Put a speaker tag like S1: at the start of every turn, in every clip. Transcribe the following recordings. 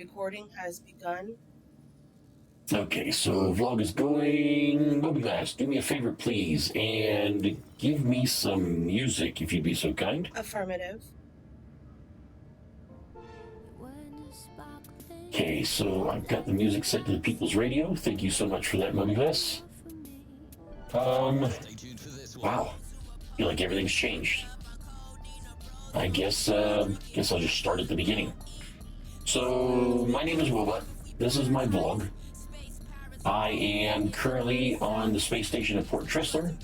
S1: Recording has begun.
S2: Okay, so vlog is going. WoahBot, do me a favor, please, and give me some music, if you'd be so kind.
S1: Affirmative.
S2: Okay, so I've got the music set to the People's Radio. Thank you so much for that, WoahBot. Wow, I feel like everything's changed. I guess I'll just start at the beginning. So, my name is WoahBot. This is my vlog. I am currently on the space station at Port Tressler,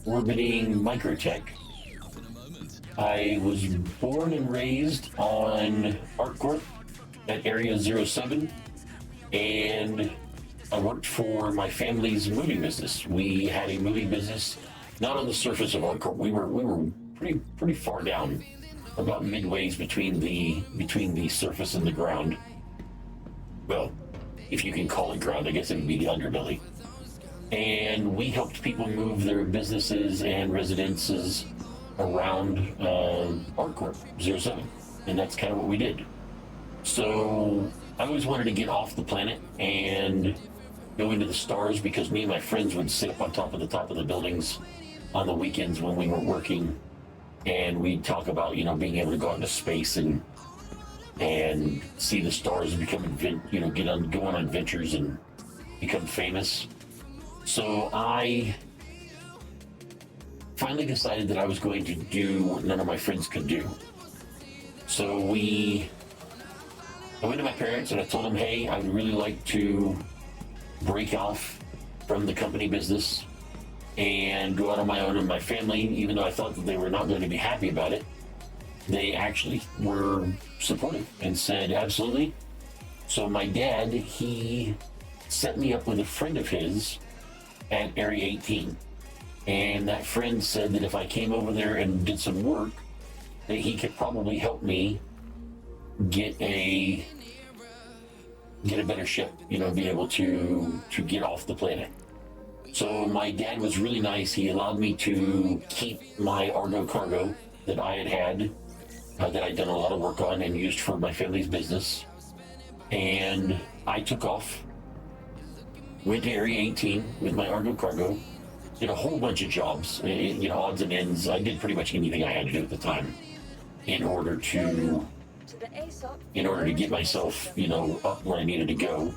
S2: orbiting Microtech. I was born and raised on ArcCorp at Area 07, and I worked for my family's moving business. We had a moving business, not on the surface of ArcCorp. We were pretty far down, about midways between the surface and the ground. Well, if you can call it ground, I guess it would be the underbelly. And we helped people move their businesses and residences around ArcCorp 07. And that's kind of what we did. So I always wanted to get off the planet and go into the stars, because me and my friends would sit up on top of the buildings on the weekends when we weren't working. And we'd talk about, being able to go out into space and see the stars and go on adventures and become famous. So I finally decided that I was going to do what none of my friends could do. So I went to my parents and I told them, hey, I'd really like to break off from the company business and go out on my own. And my family, even though I thought that they were not going to be happy about it, they actually were supportive and said, absolutely. So my dad, he set me up with a friend of his at Area 18. And that friend said that if I came over there and did some work, that he could probably help me get a better ship, be able to get off the planet. So my dad was really nice. He allowed me to keep my Argo cargo that I had that I'd done a lot of work on and used for my family's business. And I took off, went to Area 18 with my Argo cargo, did a whole bunch of jobs, odds and ends. I did pretty much anything I had to do at the time in order to get myself, up where I needed to go.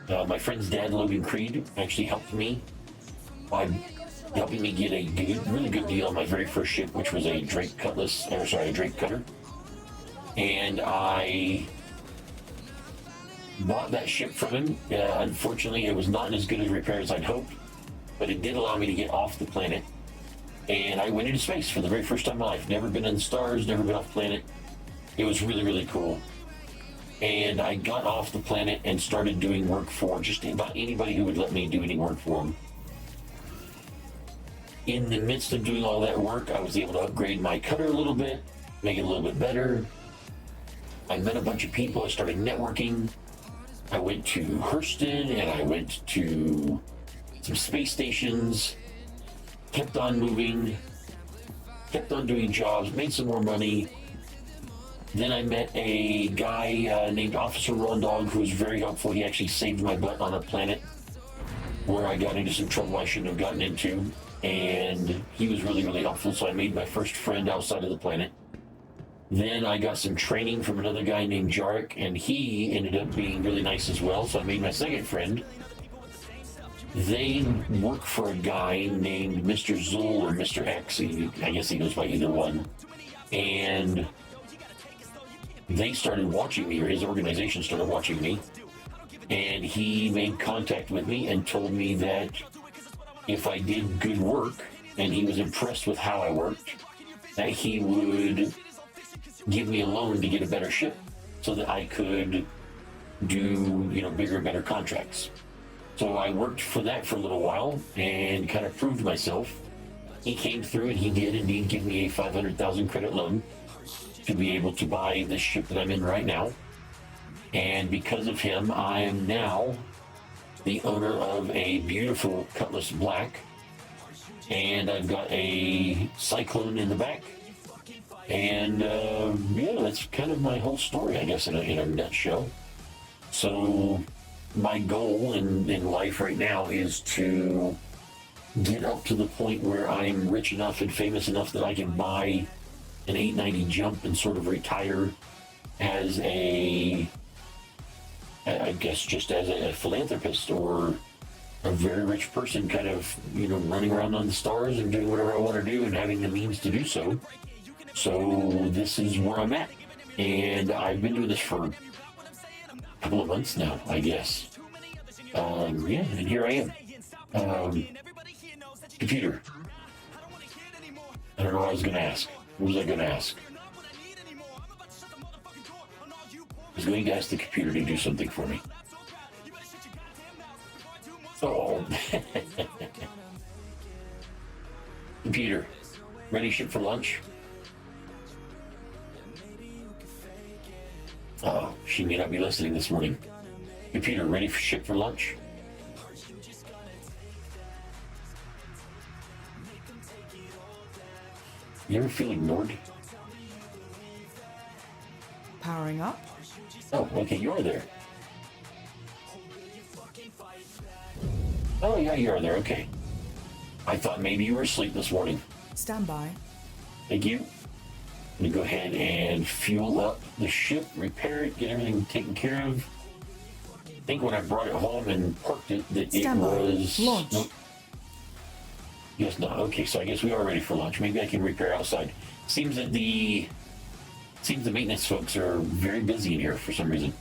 S2: My friend's dad, Logan Creed, actually helped me by helping me get a really good deal on my very first ship, which was a Drake cutter. And I bought that ship from him. Unfortunately, it was not in as good a repair as I'd hoped, but it did allow me to get off the planet. And I went into space for the very first time in my life. Never been in the stars, never been off the planet. It was really, really cool. And I got off the planet and started doing work for just about anybody who would let me do any work for them. In the midst of doing all that work, I was able to upgrade my cutter a little bit, make it a little bit better. I met a bunch of people. I started networking. I went to Hurston and I went to some space stations, kept on moving, kept on doing jobs, made some more money. Then I met a guy named Officer Rondog, who was very helpful. He actually saved my butt on a planet where I got into some trouble I shouldn't have gotten into. And he was really, really helpful. So I made my first friend outside of the planet. Then I got some training from another guy named Jarek, and he ended up being really nice as well. So I made my second friend. They work for a guy named Mr. Zul or Mr. X. I guess he goes by either one. And they started watching me, or his organization started watching me. And he made contact with me and told me that if I did good work, and he was impressed with how I worked, that he would give me a loan to get a better ship so that I could do, bigger and better contracts. So I worked for that for a little while and kind of proved myself. He came through and he did indeed give me a 500,000 credit loan to be able to buy this ship that I'm in right now. And because of him, I am now the owner of a beautiful Cutlass Black, and I've got a Cyclone in the back, And yeah, that's kind of my whole story, I guess, in a nutshell. So my goal in life right now is to get up to the point where I'm rich enough and famous enough that I can buy an 890 jump and sort of retire as I guess, just as a philanthropist or a very rich person, kind of, running around on the stars and doing whatever I want to do and having the means to do so. So this is where I'm at. And I've been doing this for a couple of months now, I guess. Yeah, and here I am. Computer. I don't know what I was going to ask. What was I going to ask? I was going to ask the computer to do something for me. Oh. Computer, ready ship for lunch? Oh, she may not be listening this morning. Computer, ready for ship for lunch? You ever feel ignored?
S3: Powering up?
S2: Oh, okay, you're there. Oh, yeah, you're there, okay. I thought maybe you were asleep this morning.
S3: Stand by.
S2: Thank you. Let me go ahead and fuel up the ship, repair it, get everything taken care of. I think when I brought it home and parked it, that
S3: Stand by.
S2: it was...
S3: Launch.
S2: Nope. Yes, not. Okay, so I guess we are ready for lunch. Maybe I can repair outside. Seems the maintenance folks are very busy in here for some reason.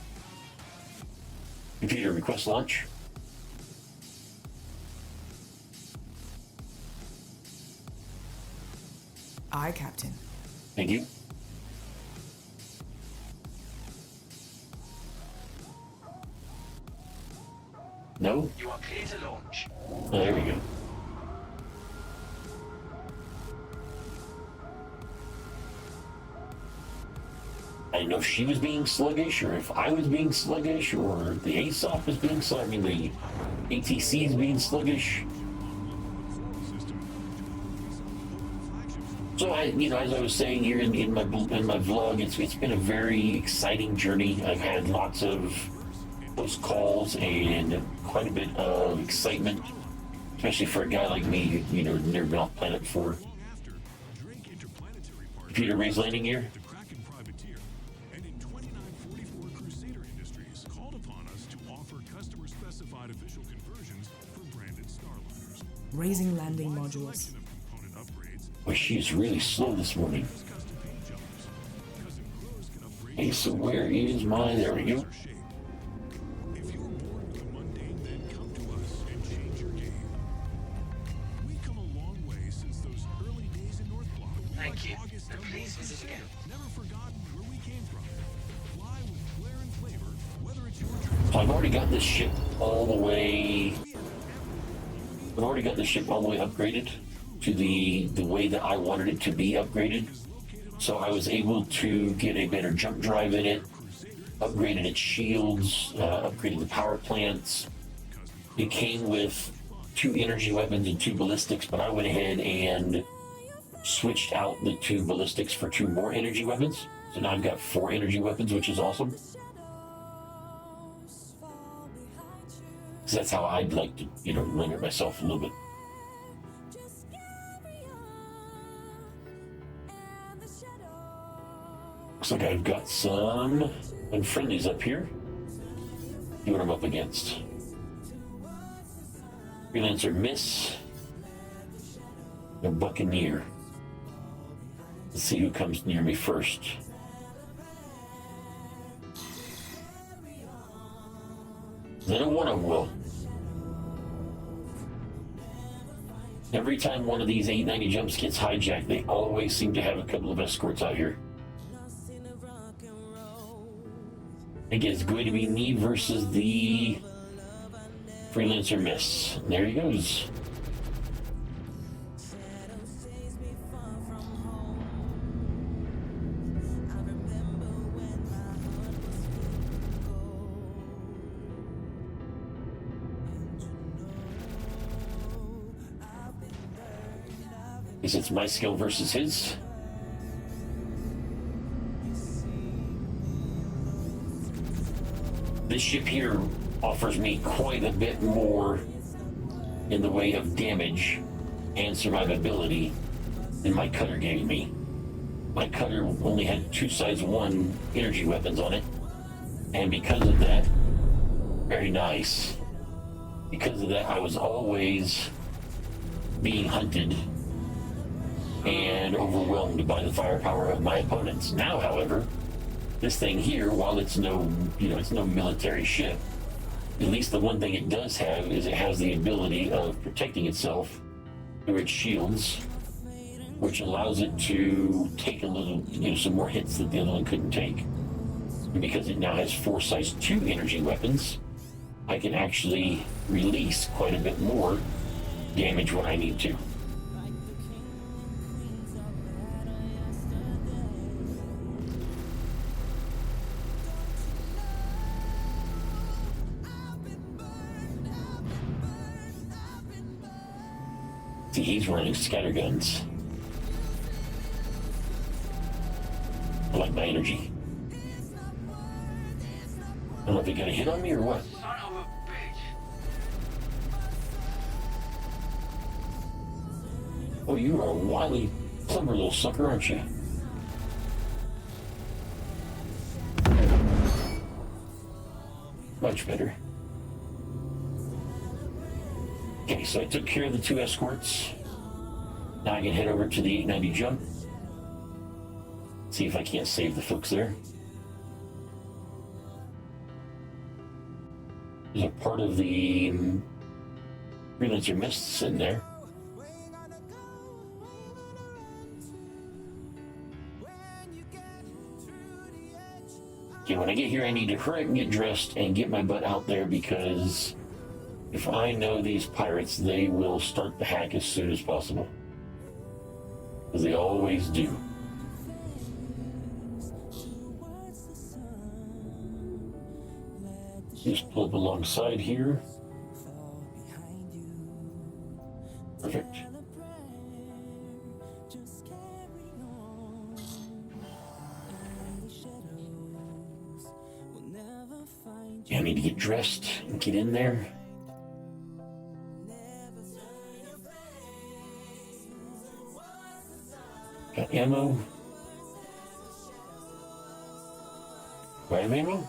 S2: Computer, request lunch.
S3: Aye, Captain.
S2: Thank you. No?
S4: You are clear to launch.
S2: Oh, there we go. I didn't know if she was being sluggish, or if I was being sluggish, or the ASOP was being sluggish. I mean, the ATC is being sluggish. So as I was saying here in my vlog, it's been a very exciting journey. I've had lots of close calls and quite a bit of excitement, especially for a guy like me who never been off planet before. Computer, raise landing gear.
S3: Raising landing modules.
S2: Boy, she's really slow this morning. Okay, so where is my... There we go.
S4: Thank you. And please visit again.
S2: So I've already got this ship all the way... upgraded to the way that I wanted it to be upgraded. So I was able to get a better jump drive in it, upgraded its shields, upgraded the power plants. It came with 2 energy weapons and 2 ballistics, but I went ahead and switched out the 2 ballistics for 2 more energy weapons. So now I've got 4 energy weapons, which is awesome. Because that's how I'd like to, render myself a little bit. Looks like I've got some unfriendlies up here. See what I'm up against. Freelancer Miss. A Buccaneer. Let's see who comes near me first. Then one of them will. Every time one of these 890 jumps gets hijacked, they always seem to have a couple of escorts out here. I think it's going to be me versus the Freelancer Miss. And there he goes. Guess it's my skill versus his. This ship here offers me quite a bit more in the way of damage and survivability than my cutter gave me. My cutter only had 2 size 1 energy weapons on it, and because of that, very nice. Because of that, I was always being hunted and overwhelmed by the firepower of my opponents. Now, however, this thing here, while it's no military ship, at least the one thing it does have is it has the ability of protecting itself through its shields, which allows it to take a little, some more hits that the other one couldn't take. And because it now has 4 size 2 energy weapons, I can actually release quite a bit more damage when I need to. See, he's running scatterguns. I like my energy. I don't know if he got a hit on me or what.
S4: Son of a bitch.
S2: Oh, you are a wily, clever little sucker, aren't you? Much better. Okay, so I took care of the 2 escorts. Now I can head over to the 890 jump. See if I can't save the folks there. There's a part of the freelancer mists in there. Okay, when I get here, I need to hurry up and get dressed and get my butt out there, because if I know these pirates, they will start the hack as soon as possible. Because they always do. Just pull up alongside here. Perfect. Yeah, I need to get dressed and get in there. Got ammo. Do I have ammo?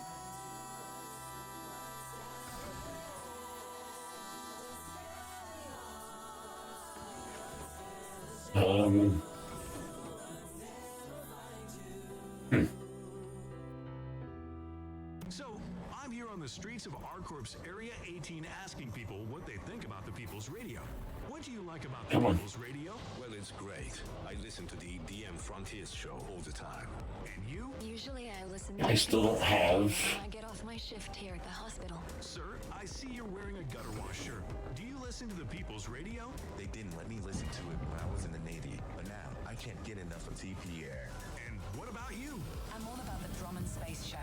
S5: So, I'm here on the streets of ArcCorp's Area 18 asking people what they think about the People's Radio. What do you like about the
S2: Come on.
S5: People's Radio?
S6: Well, it's great. I listen to the DM Frontiers show all the time.
S5: And you?
S7: Usually I listen
S2: I still don't have.
S7: when I get off my shift here at the hospital.
S5: Sir, I see you're wearing a gutter wash shirt. Do you listen to the People's Radio?
S6: They didn't let me listen to it when I was in the Navy, but now I can't get enough of TP Air.
S5: And what about you?
S7: I'm all about the drum and space show.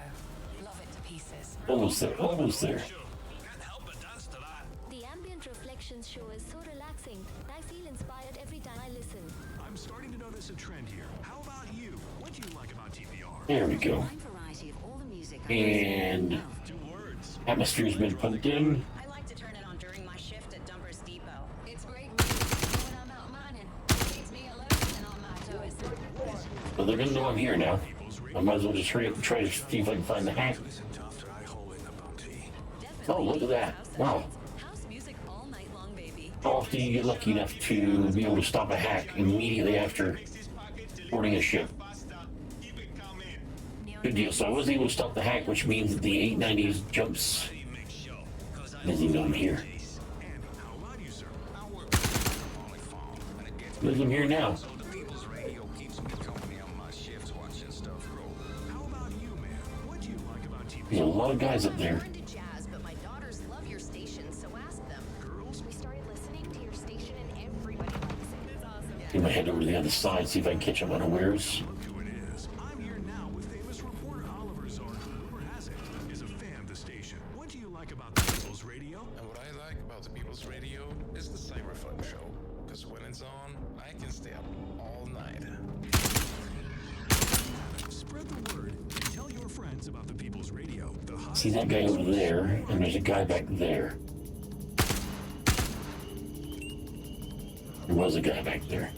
S7: Love it to pieces.
S2: Almost there, almost there.
S5: Can't help but dance to that.
S8: The ambient reflections show is so relaxing. I feel inspired every time I listen.
S5: I'm starting to notice a trend here. How about you? What do you like about TPR?
S2: There we go.
S7: Wide variety of all the music.
S2: And
S5: 2 words.
S2: atmosphere's been pumped in.
S7: I like to turn it on during my shift at Dumper's Depot. It's great music when I'm out mining. Keeps me alert and on my toes.
S2: So they're gonna know I'm here now. I might as well just hurry up and try to see if I can find the hack.
S6: Listen to after I haul in the bounty.
S2: Oh, look at that. Wow.
S7: House music all night long, baby.
S2: How often do you get lucky enough to be able to stop a hack immediately after boarding a ship? Good deal. So I was able to stop the hack, which means that the 890's jumps doesn't even know I'm here.
S5: And how about you, sir?
S2: Look, I'm here now.
S6: So the People's Radio keeps me company on my shifts watching stuff grow.
S5: How about you, man? What do you like about
S2: There's a
S5: TPR?
S2: lot of guys up there.
S8: into jazz, but my daughters love your station, so ask them.
S5: Girls?
S8: We started listening to your station and everybody likes it. It's awesome.
S2: I'm gonna head over to the other side, see if I can catch them unawares.
S5: Look who it is. I'm here now with famous reporter Oliver Zorn, who, rumor has it, is a fan of the station. What do you like about the People's Radio?
S9: And what I like about the People's Radio is the Cyberfun show. Because when it's on, I can stay up all night.
S5: Spread the word and tell your friends about the People's Radio. The
S2: See that guy over there, and there's a guy back there. There was a guy back there.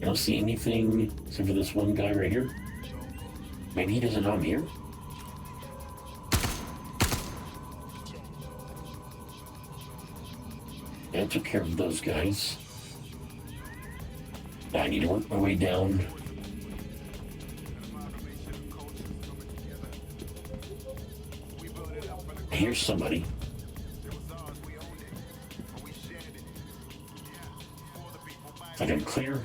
S2: I don't see anything except for this one guy right here. Maybe he doesn't know I'm here. I took care of those guys. Now I need to work my way down. I hear somebody. Like I'm clear.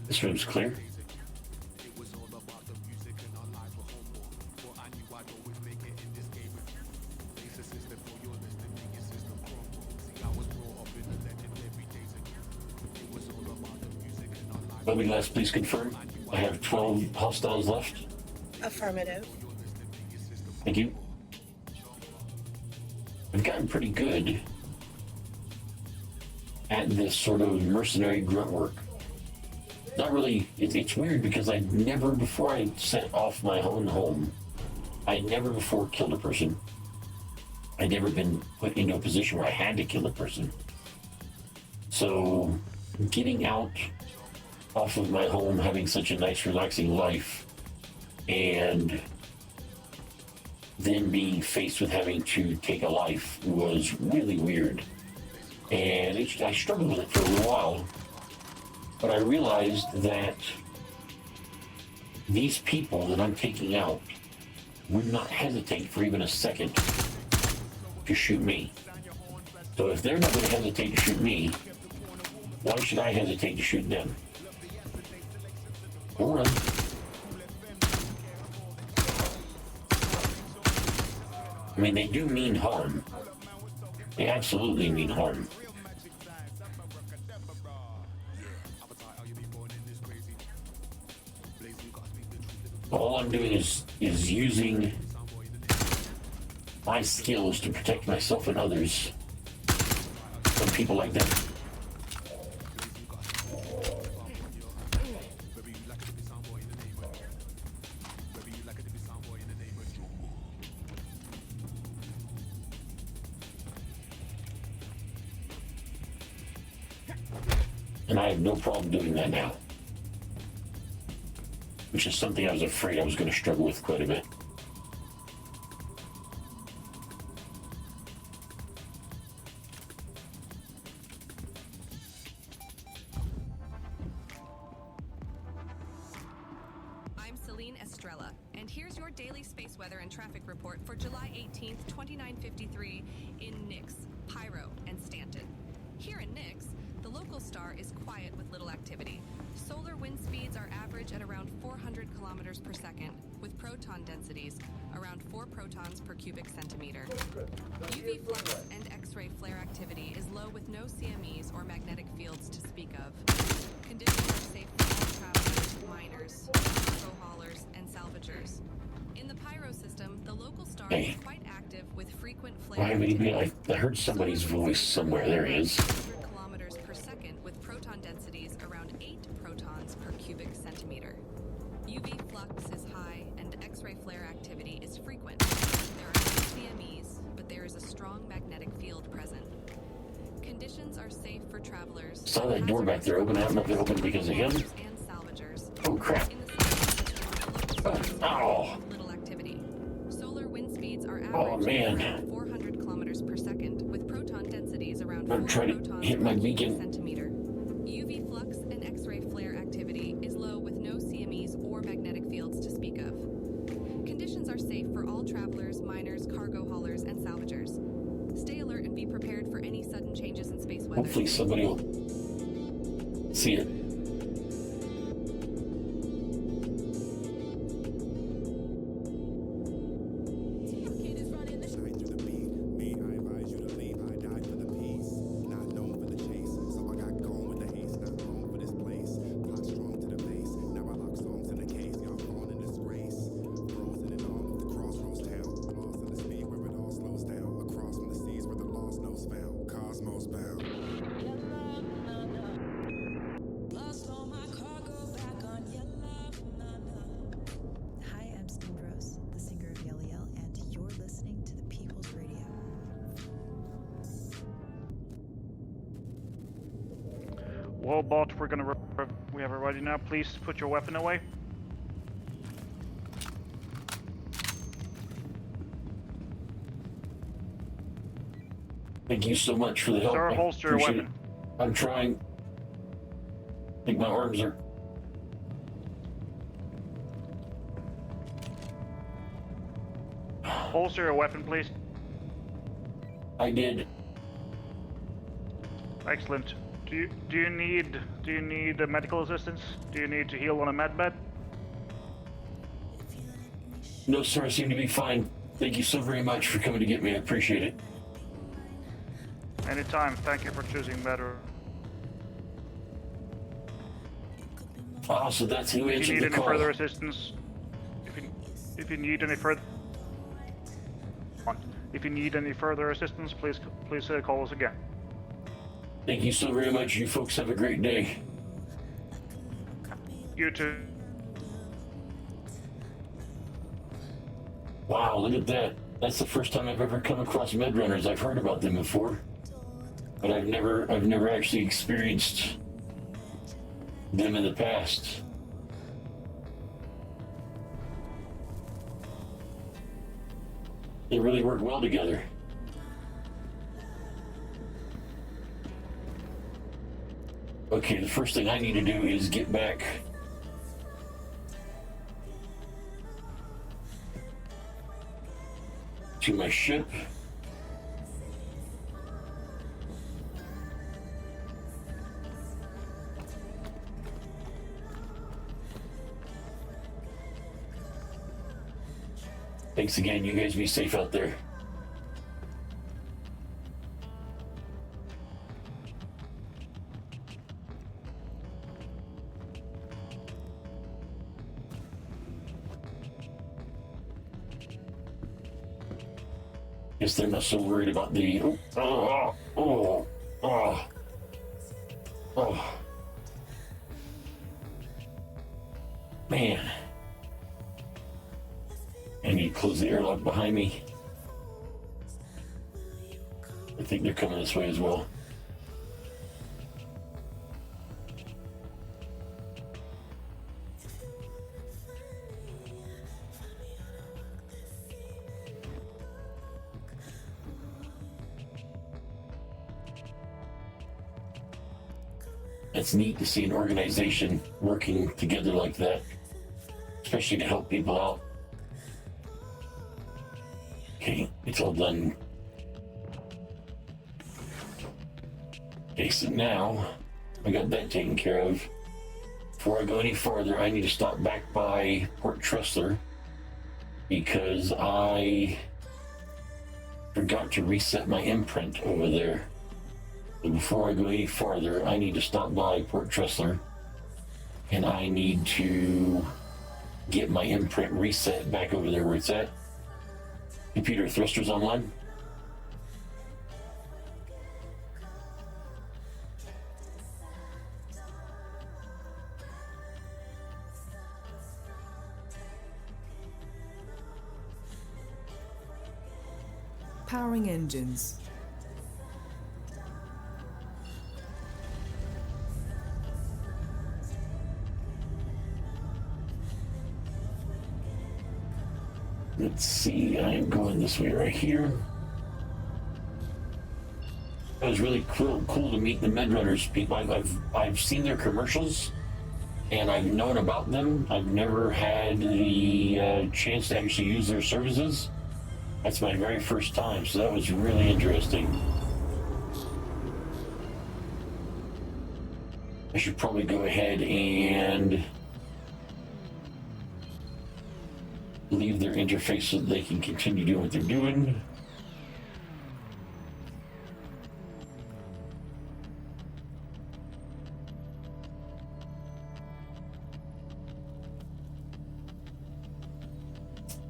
S2: This room's clear. Lobby glass, please confirm. I have 12 hostiles left.
S1: Affirmative.
S2: Thank you. I've gotten pretty good at this sort of mercenary grunt work. Not really, it's weird because I never, before I set off my own home, I never before killed a person. I'd never been put into a position where I had to kill a person. So, getting out off of my home, having such a nice, relaxing life, and then being faced with having to take a life was really weird. And I struggled with it for a little while. But I realized that these people that I'm taking out would not hesitate for even a second to shoot me. So if they're not going to hesitate to shoot me, why should I hesitate to shoot them? Hold on. I mean, they do mean harm. They absolutely mean harm. All I'm doing is using my skills to protect myself and others from people like them. And I have no problem doing that now. Which is something I was afraid I was going to struggle with quite a bit.
S10: I'm Celine Estrella, and here's your daily space weather and traffic report for July 18th, 2953 in Nix, Pyro, and Stanton. Here in Nix, the local star is quiet with little activity. Solar wind speeds are average at around 400 kilometers per second, with proton densities around 4 protons per cubic centimeter. UV flux and X-ray flare activity is low with no CMEs or magnetic fields to speak of. Conditions are safe for all travelers, miners, cargo haulers, and salvagers. In the Pyro system, the local star is quite active with frequent flare activity.
S2: I heard somebody's voice somewhere. There he is.
S10: Kilometers per second with proton densities around 8 protons per cubic centimeter. UV flux is high and X-ray flare activity is frequent. There are no CMEs, but there is a strong magnetic field present. Conditions are safe for travelers.
S2: Saw that door back there open. I don't know if it opened because of him.
S10: And salvagers.
S2: Oh crap. Oh.
S10: Little activity. Solar wind speeds are
S2: Oh
S10: average
S2: man.
S10: 400 kilometers per second with proton densities around 4
S2: I'm trying
S10: protons
S2: to hit my
S10: per cubic
S2: beacon.
S10: centimeter. UV flux and X-ray flare activity is low with no CMEs or magnetic fields to speak of. Conditions are safe for all travelers, miners, cargo haulers, and salvagers. Stay alert and be prepared for any sudden changes in space weather.
S2: Hopefully somebody will see it.
S11: WoahBot, we have it ready now. Please put your weapon away.
S2: Thank you so much for the help.
S11: Sir,
S2: I
S11: holster your
S2: appreciate
S11: weapon.
S2: it. I'm trying. I think my arms are...
S11: Holster your weapon, please.
S2: I did.
S11: Excellent. Do you need medical assistance? Do you need to heal on a med bed?
S2: No, sir, I seem to be fine. Thank you so very much for coming to get me. I appreciate it.
S11: Anytime. Thank you for choosing better.
S2: Ah, so that's who
S11: If you
S2: answered
S11: need
S2: the
S11: any
S2: call.
S11: further assistance, if you need any further, assistance, please call us again.
S2: Thank you so very much. You folks have a great day.
S11: You too.
S2: Wow, look at that. That's the first time I've ever come across med runners. I've heard about them before, but I've never actually experienced them in the past. They really work well together. Okay, the first thing I need to do is get back to my ship. Thanks again. You guys be safe out there. Guess they're not so worried about the... Man. I need to close the airlock behind me. I think they're coming this way as well. It's neat to see an organization working together like that, especially to help people out. Okay, it's all done. Okay, so now I got that taken care of. Before I go any farther, I need to stop back by Port Tressler because I forgot to reset my imprint over there. So before I go any farther, I need to stop by Port Tressler and I need to get my imprint reset back over there where it's at. Computer thrusters online.
S3: Powering engines.
S2: Let's see, I am going this way right here. It was really cool to meet the med runners people. I've seen their commercials and I've known about them. I've never had the chance to actually use their services. That's my very first time, so that was really interesting. I should probably go ahead and leave their interface so that they can continue doing what they're doing.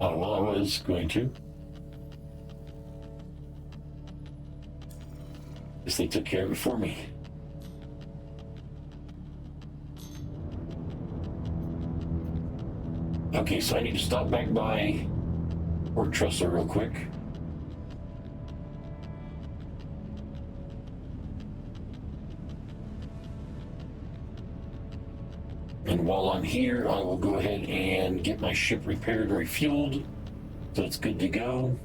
S2: Oh, well, I was going to. Guess they took care of it for me. Okay, so I need to stop back by Port Tressler real quick. And while I'm here, I will go ahead and get my ship repaired and refueled, so it's good to go.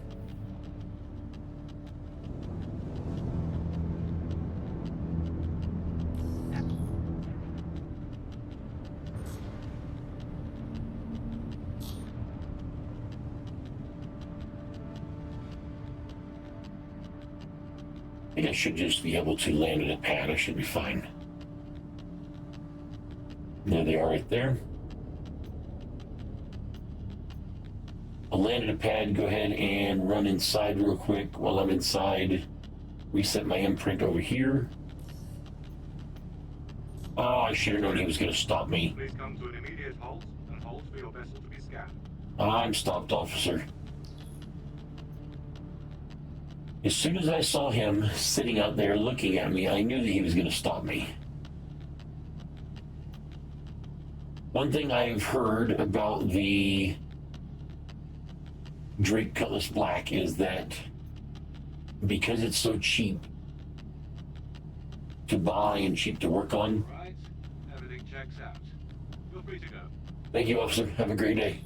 S2: I think I should just be able to land at a pad. I should be fine. There they are right there. I'll land at a pad, go ahead and run inside real quick. While I'm inside, reset my imprint over here. Oh, I should have known he was going to stop me.
S12: Please come to an immediate halt and hold for your vessel to be scanned.
S2: I'm stopped, officer. As soon as I saw him sitting out there looking at me, I knew that he was going to stop me. One thing I've heard about the Drake Cutlass Black is that because it's so cheap to buy and cheap to work on.
S12: Right, everything checks out. Feel free to go.
S2: Thank you, officer. Have a great day.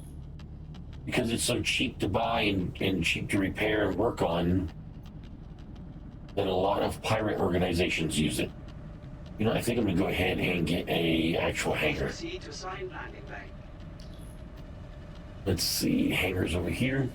S2: Because it's so cheap to buy and cheap to repair and work on, that a lot of pirate organizations use it. You know, I think I'm gonna go ahead and get a actual hangar.
S4: Proceed to assigned landing bay.
S2: Let's see, hangars over here.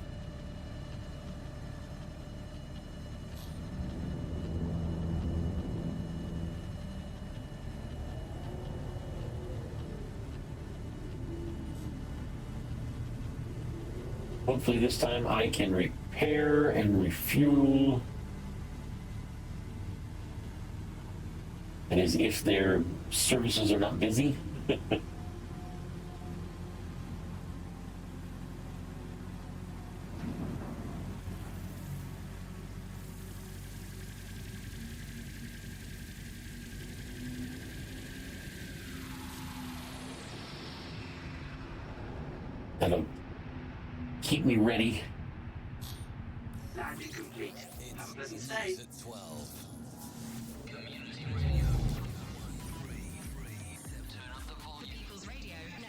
S2: Hopefully this time I can repair and refuel. And as if their services are not busy. That'll keep me ready.
S4: Landing complete. Have a pleasant stay.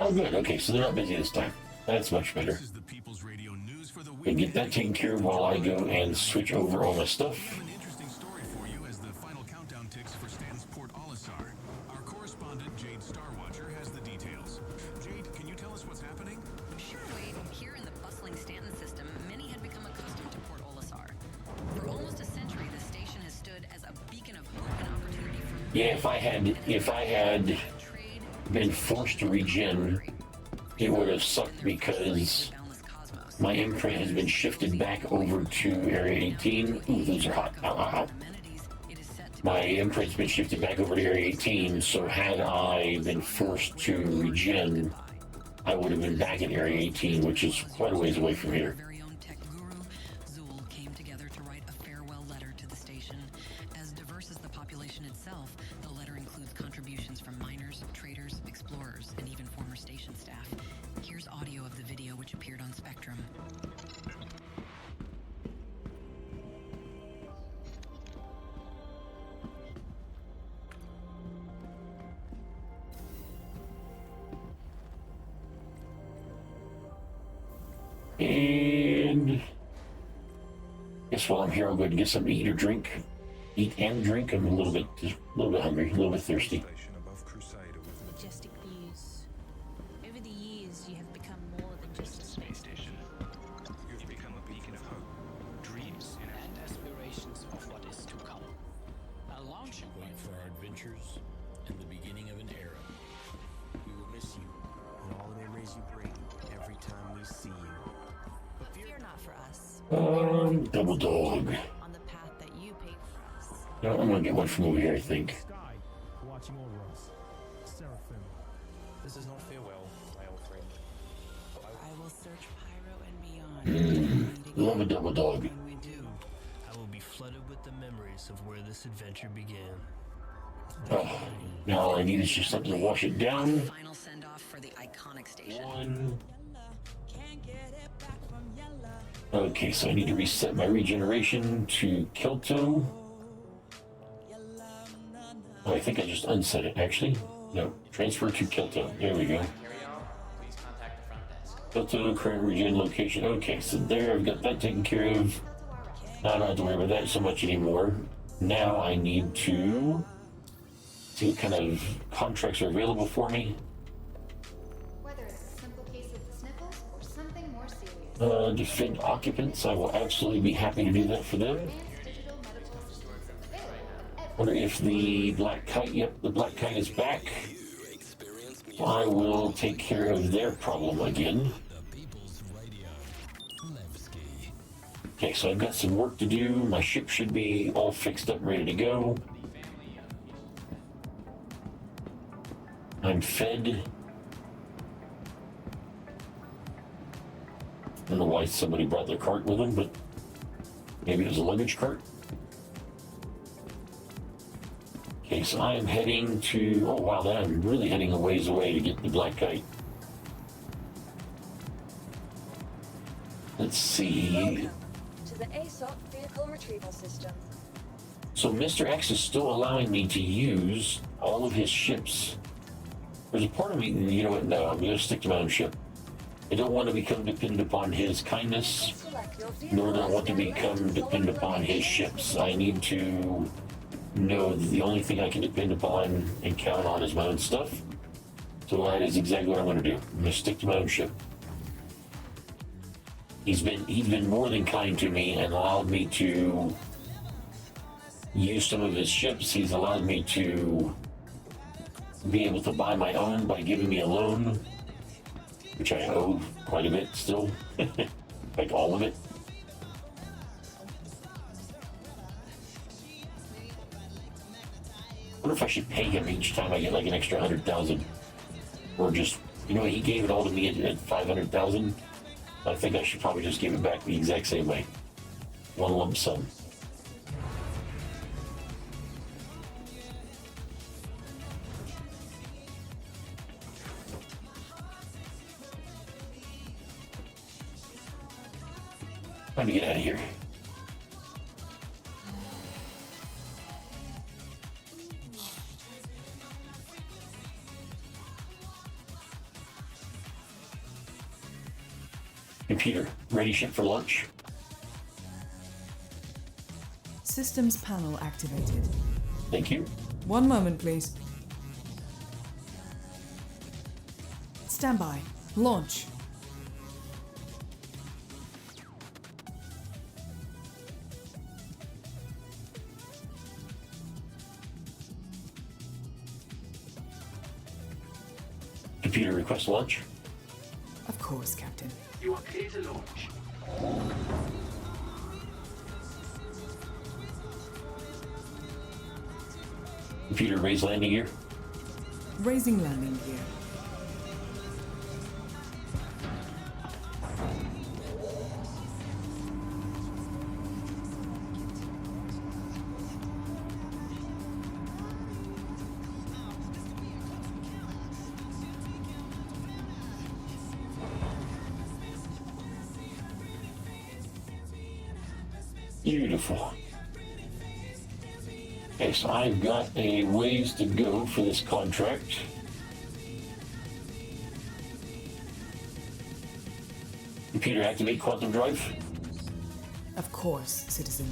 S2: Oh, good. Okay, so they're not busy this time. That's much better. And get that taken care of while I go and switch over all my stuff.
S5: An interesting story for you as the final countdown ticks for Stan's Port Olisar. Our correspondent Jade Starwatcher has the details. Jade, can you tell us what's happening?
S7: Sure, Wade. Here in the bustling Stanton system, many had become accustomed to Port Olisar. For almost a century, the station has stood as a beacon of hope and opportunity for...
S2: Yeah, if I had been forced to regen, it would have sucked because my imprint has been shifted back over to Area 18. Ooh, those are hot. Ow, ow, ow. My imprint's been shifted back over to Area 18, so had I been forced to regen, I would have been back in Area 18, which is quite a ways away from here.
S7: Came together to write a farewell letter to the station. As diverse as the population itself, the letter includes contributions from miners, traders, explorers, and even former station staff. Here's audio of the video which appeared on Spectrum.
S2: And guess while I'm here, I'll go ahead and get something to eat or drink. Eat and drink. I'm a little bit hungry, a little bit thirsty.
S13: Majestic views. Over the years, you have become more than just a space station.
S14: You've become a beacon of hope, dreams, and aspirations of what is to come. A launching point for our adventures and the beginning of an era. We will miss you and all the memories you bring every time we see you. But
S7: fear not for us.
S2: Double dog.
S7: On the path that you paved for us.
S2: No, I'm gonna get one from over here, I think.
S15: Watching over us. Seraphim.
S14: this is not farewell, my old friend.
S7: I will search Pyro and beyond.
S2: Love a double dog.
S14: When we do, I will be flooded with the memories of where this adventure began.
S2: Oh, now all I need is just something to wash it down.
S7: Final send off for the iconic station.
S2: One. Okay, so I need to reset my regeneration to Kelto. Oh, I think I just unset it, actually. No, transfer to Kilto. There we go. Kilto, current region, location. Okay, so there, I've got that taken care of. Now I don't have to worry about that so much anymore. Now I need to see what kind of contracts are available for me.
S16: Whether it's a simple case of the sniffles or something more serious.
S2: Defend occupants. I will absolutely be happy to do that for them. Wonder if the black kite, yep, the black kite is back. I will take care of their problem again. Okay, so I've got some work to do. My ship should be all fixed up, ready to go. I'm fed. I don't know why somebody brought their cart with them, but maybe it was a luggage cart. Okay, so I am heading to, oh wow, then I'm really heading a ways away to get the black kite. Let's see.
S17: To the ASOP vehicle retrieval system.
S2: So Mr. X is still allowing me to use all of his ships. There's a part of me, you know what, no, I'm going to stick to my own ship. I don't want to become dependent upon his kindness, nor do I want to become dependent upon his ships. I need to know that the only thing I can depend upon and count on is my own stuff. So that is exactly what I'm going to do. I'm going to stick to my own ship. He's been more than kind to me and allowed me to use some of his ships. He's allowed me to be able to buy my own by giving me a loan, which I owe quite a bit still, like all of it. I wonder if I should pay him each time I get like an extra 100,000, or just, you know, he gave it all to me at 500,000. I think I should probably just give it back the exact same way, one lump sum. Time to get out of here. Computer, ready ship for lunch?
S3: Systems panel activated.
S2: Thank you.
S3: One moment, please. Stand by. Launch.
S2: Computer, request launch?
S3: Of course, Captain.
S4: You are clear to launch.
S2: Computer, raise landing gear?
S3: Raising landing gear.
S2: Beautiful. Okay, so I've got a ways to go for this contract. Computer, activate quantum drive.
S3: Of course, citizen.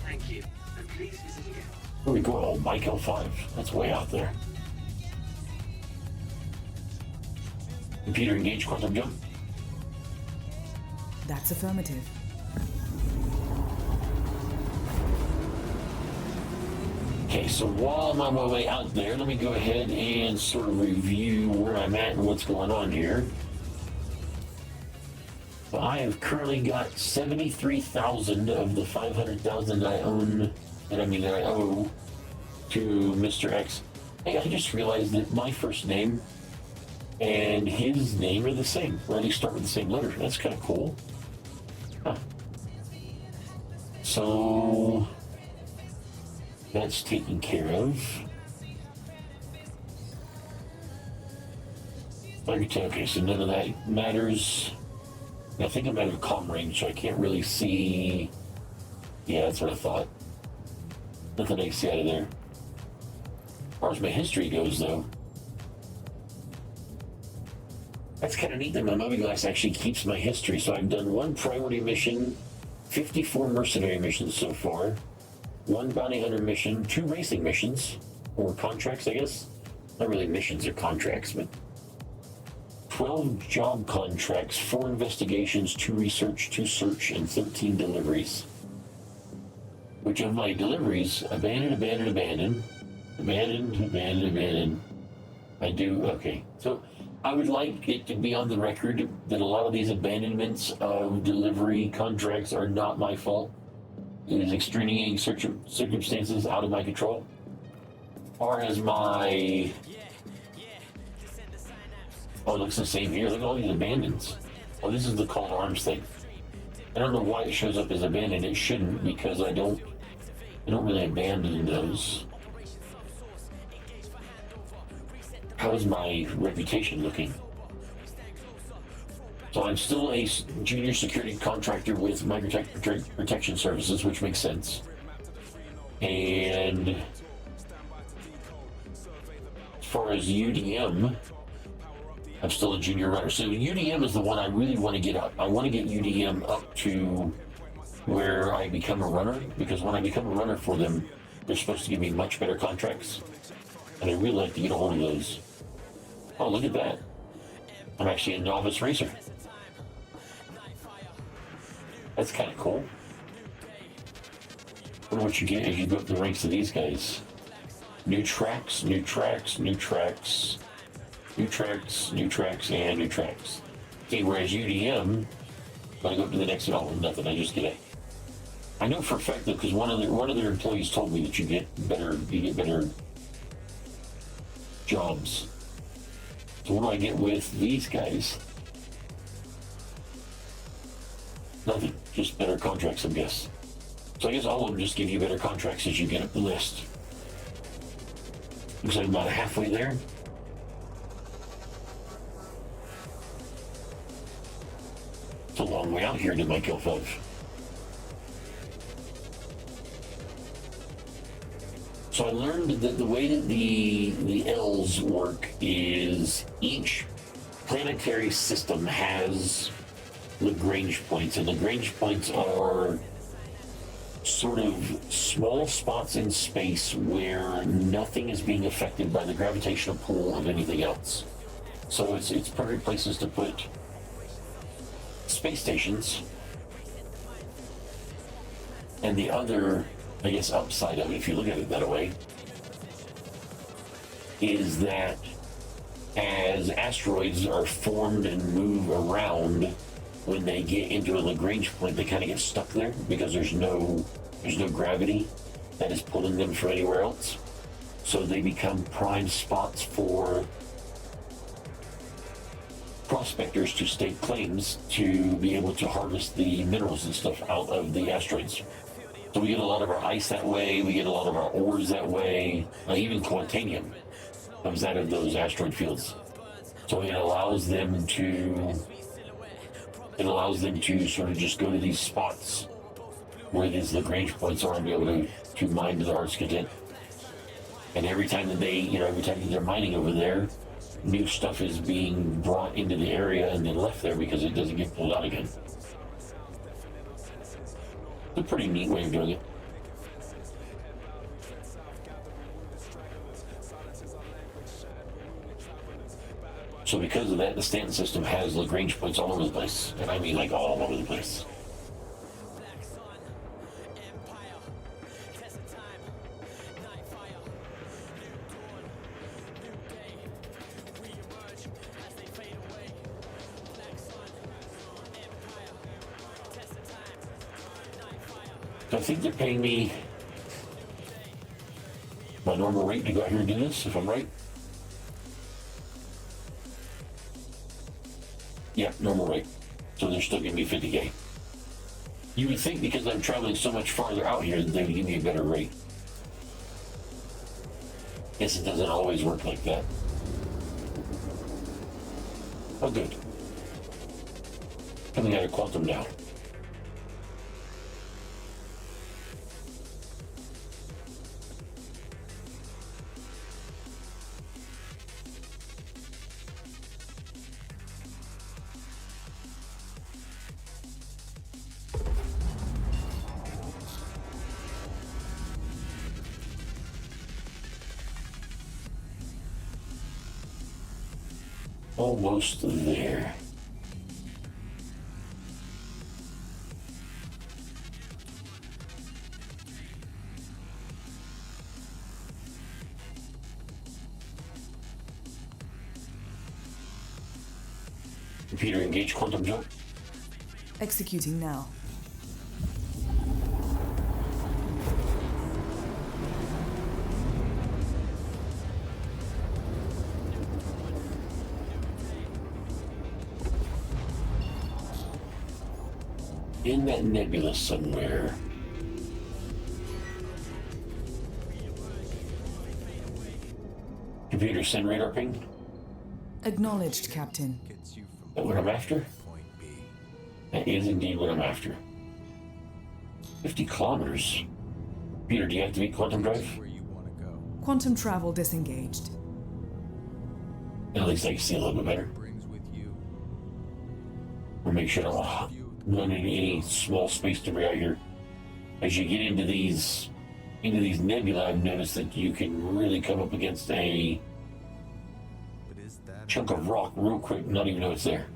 S4: Thank you. And please visit again.
S2: Where we go? Oh, Mike L5. That's way out there. Computer, engage quantum jump.
S3: That's affirmative.
S2: Okay, so while I'm on my way out there, let me go ahead and sort of review where I'm at and what's going on here. So I have currently got 73,000 of the 500,000 I own, that I owe to Mr. X. Hey, I just realized that my first name and his name are the same, or at least start with the same letter. That's kind of cool. Huh. So that's taken care of. Okay, so none of that matters. I think I'm out of comm range, so I can't really see. Yeah, that's what I thought. Nothing I can see out of there. As far as my history goes, though, That's kind of neat that my movie glass actually keeps my history. So I've done 1 priority mission, 54 mercenary missions so far, 1 bounty hunter mission, 2 racing missions, or contracts, I guess. Not really missions or contracts, but 12 job contracts, 4 investigations, 2 research, 2 search, and 13 deliveries. Which of my deliveries, abandoned. I do, okay. So I would like it to be on the record that a lot of these abandonments of delivery contracts are not my fault. It is extenuating circumstances out of my control. As far as my... Oh, it looks the same here. Look at all these abandons. Oh, this is the call to arms thing. I don't know why it shows up as abandoned. It shouldn't, because I don't really abandon those. How's my reputation looking? So I'm still a junior security contractor with Microtech Protection Services, which makes sense. And as far as UDM, I'm still a junior runner. So UDM is the one I really want to get up. I want to get UDM up to where I become a runner, because when I become a runner for them, they're supposed to give me much better contracts. And I really like to get a hold of those. Oh, look at that. I'm actually a novice racer. That's kind of cool. I wonder what you get as you go up the ranks of these guys. New tracks, new tracks, new tracks, new tracks, new tracks, and new tracks. Okay, whereas UDM, when I go up to the next one, nothing, I just get it. I know for a fact that because one of their employees told me that you get better jobs. So what do I get with these guys? Nothing, just better contracts, I guess. So I guess all of them just give you better contracts as you get up the list. Looks like I'm about halfway there. It's a long way out here to my kill 5. So I learned that the way that the L's work is each planetary system has Lagrange points, and Lagrange points are sort of small spots in space where nothing is being affected by the gravitational pull of anything else. So it's perfect places to put space stations. And the other, I guess, upside of it, if you look at it that way, is that as asteroids are formed and move around, when they get into a Lagrange point, they kind of get stuck there because there's no gravity that is pulling them from anywhere else. So they become prime spots for prospectors to stake claims to be able to harvest the minerals and stuff out of the asteroids. So we get a lot of our ice that way, we get a lot of our ores that way, even quantanium comes out of those asteroid fields. So it allows them to sort of just go to these spots where these Lagrange points are and be able to mine to their heart's content. And every time that they're mining over there, new stuff is being brought into the area and then left there because it doesn't get pulled out again. It's a pretty neat way of doing it. So because of that, the Stanton system has Lagrange points all over the place. And I mean like all over the place. So I think they're paying me my normal rate to go out here and do this, if I'm right. Yeah, normal rate. So they're still giving me 50K. You would think because I'm traveling so much farther out here that they would give me a better rate. Guess it doesn't always work like that. Oh, good. Coming out of quantum now. Almost there. Computer engage quantum jump.
S3: Executing now.
S2: In that nebula somewhere. Computer send radar ping.
S3: Acknowledged, Captain.
S2: Is that what I'm after? That is indeed what I'm after. 50 kilometers. Computer, deactivate quantum drive.
S3: Quantum travel disengaged.
S2: At least I can see a little bit better. We'll make sure I don't run into any small space debris out here. As you get into these nebula, I've noticed that you can really come up against a chunk of rock real quick, not even know it's there.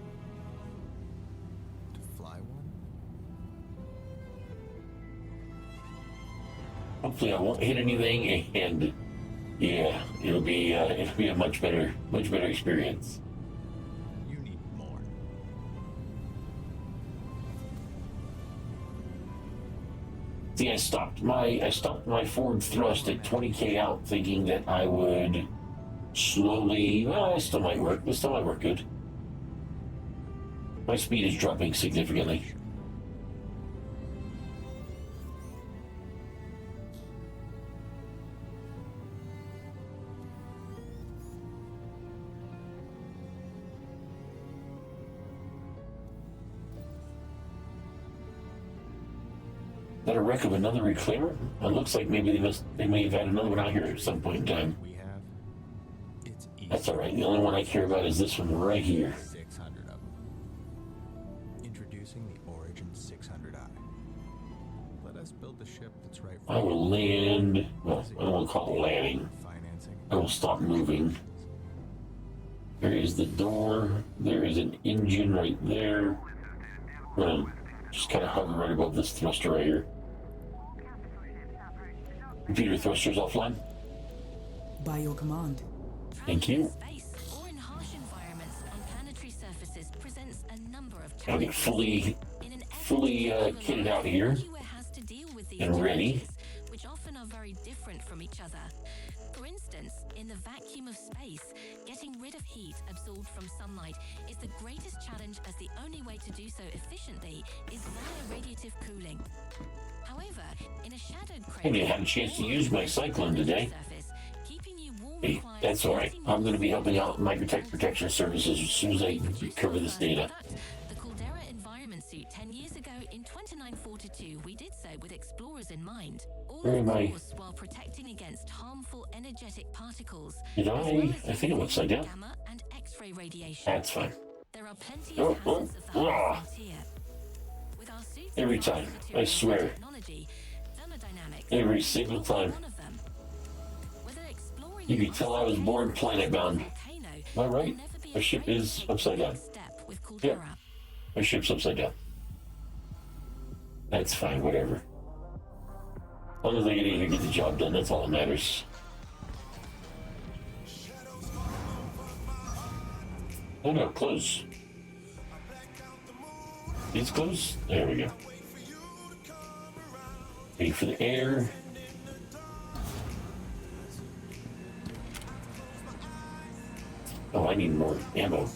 S2: Hopefully I won't hit anything, and yeah, it'll be a much better experience. See, I stopped my forward thrust at 20k out, thinking that I would slowly. Well, it still might work. It still might work good. My speed is dropping significantly. Is that a wreck of another reclaimer? It looks like maybe they may have had another one out here at some point in time. That's alright. The only one I care about is this one right here.
S6: 600 of them. Introducing the Origin 600i. Let us build the ship that's right for
S2: I will land. Well, I don't want to call it landing. I will stop moving. There is the door. There is an engine right there. I'm gonna just kind of hover right above this thruster right here. Computer thrusters offline.
S3: By your command.
S2: Thank you. I'll get fully kitted out here and ready.
S8: Which often are very different from each other. For instance, in the vacuum of space, getting rid of heat absorbed from sunlight is the greatest challenge, as the only way to do so efficiently is via radiative cooling. However, in a shadowed
S2: I haven't had a chance to use my cyclone today. Hey, that's alright. I'm going to be helping out Microtech Protection Services as soon as I cover this data.
S8: The Caldera environment suit 10 years ago in 2942, we did so with explorers in mind. All
S2: Where am I?
S8: while protecting against harmful energetic particles.
S2: Did I think I'm upside down.
S8: Gamma and X-ray radiation.
S2: That's fine.
S8: There are plenty of hazards of the high frontier. With our suits
S2: Every time. I swear. Every single time. You can tell I was born planet bound. Am I right? My ship is upside down. Yeah. My ship's upside down. That's fine, whatever. As long as I get in here and get the job done, that's all that matters. Oh no, close. These close? There we go. Wait for the air. Oh, I need more ammo.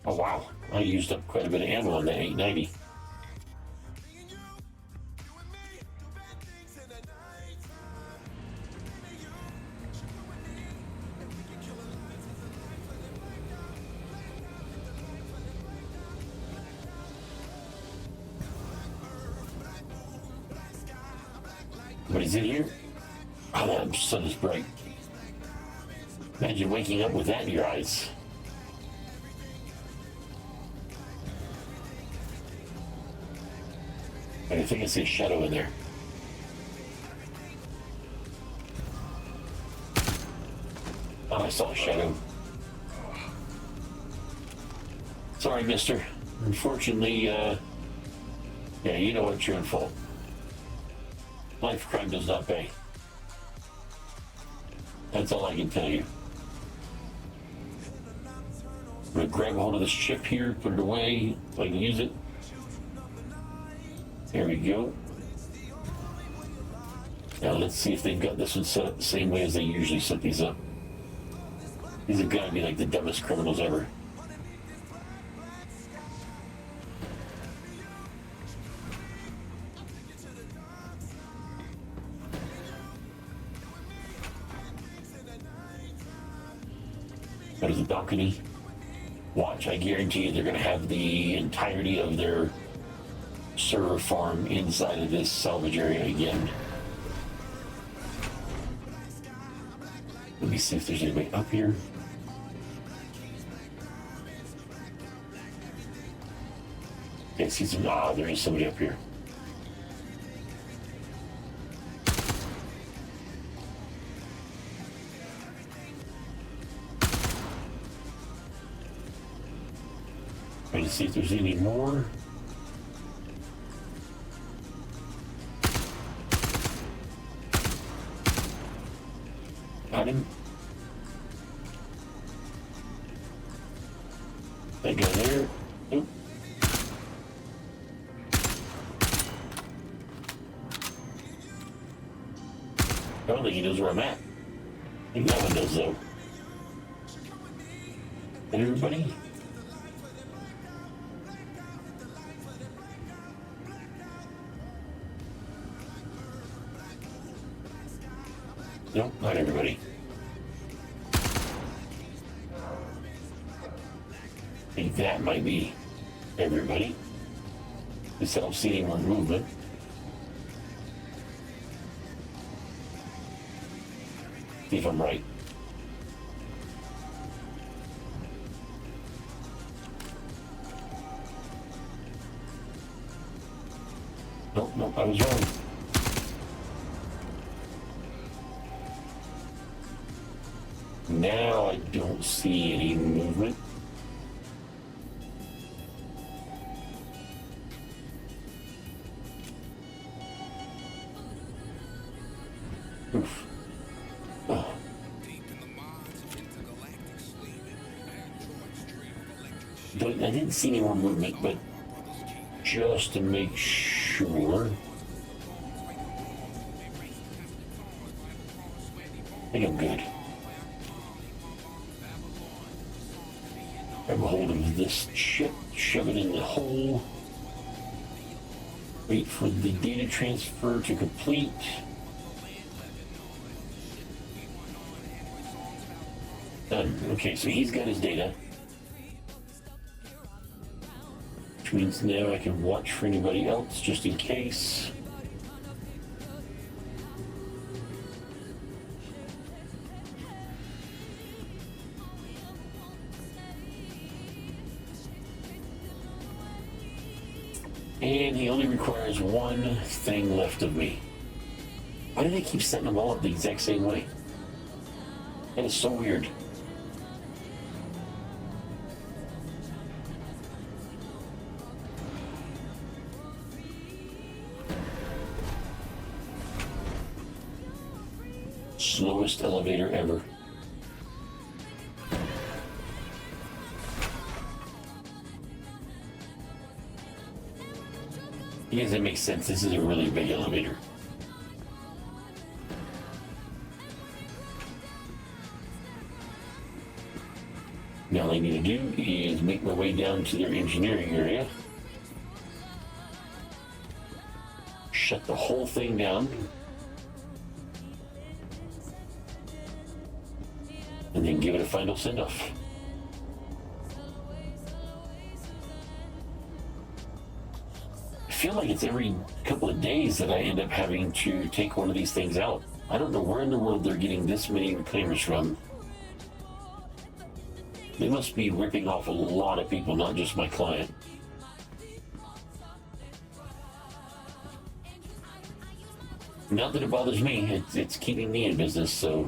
S2: Oh wow, I used up quite a bit of ammo on that 890. Somebody's in here? Oh, that sun is bright. Imagine waking up with that in your eyes. I think I see a shadow in there. Oh, I saw a shadow. Sorry, mister. Unfortunately, yeah, you know what, you're in fault. Life crime does not pay. That's all I can tell you. I'm gonna grab a hold of this chip here, put it away, so I can use it. There we go. Now let's see if they've got this one set up the same way as they usually set these up. These have got to be like the dumbest criminals ever. That is a balcony. Watch, I guarantee you they're going to have the entirety of their server farm inside of this salvage area again. Let me see if there's anybody up here. Okay, see some. Ah, there is somebody up here. Trying to see if there's any more. Got him. That guy there. Nope. I don't think he knows where I'm at. I think that one does, though. And everybody? Nope, not everybody. I think that might be everybody. Just I don't see any more movement. See if I'm right. Nope, I was wrong. Now I don't see any movement. Oof. Oh. I didn't see any more movement, but just to make sure. I think I'm good. Grab a hold of this chip, shove it in the hole. Wait for the data transfer to complete. Done. Okay, so he's got his data. Which means now I can watch for anybody else just in case. And he only requires one thing left of me. Why do they keep setting them all up the exact same way? That is so weird. Slowest elevator ever. I guess that makes sense. This is a really big elevator. Now all I need to do is make my way down to their engineering area. Shut the whole thing down. And then give it a final send-off. I feel like it's every couple of days that I end up having to take one of these things out. I don't know where in the world they're getting this many reclaimers from. They must be ripping off a lot of people, not just my client. Not that it bothers me, it's keeping me in business, so...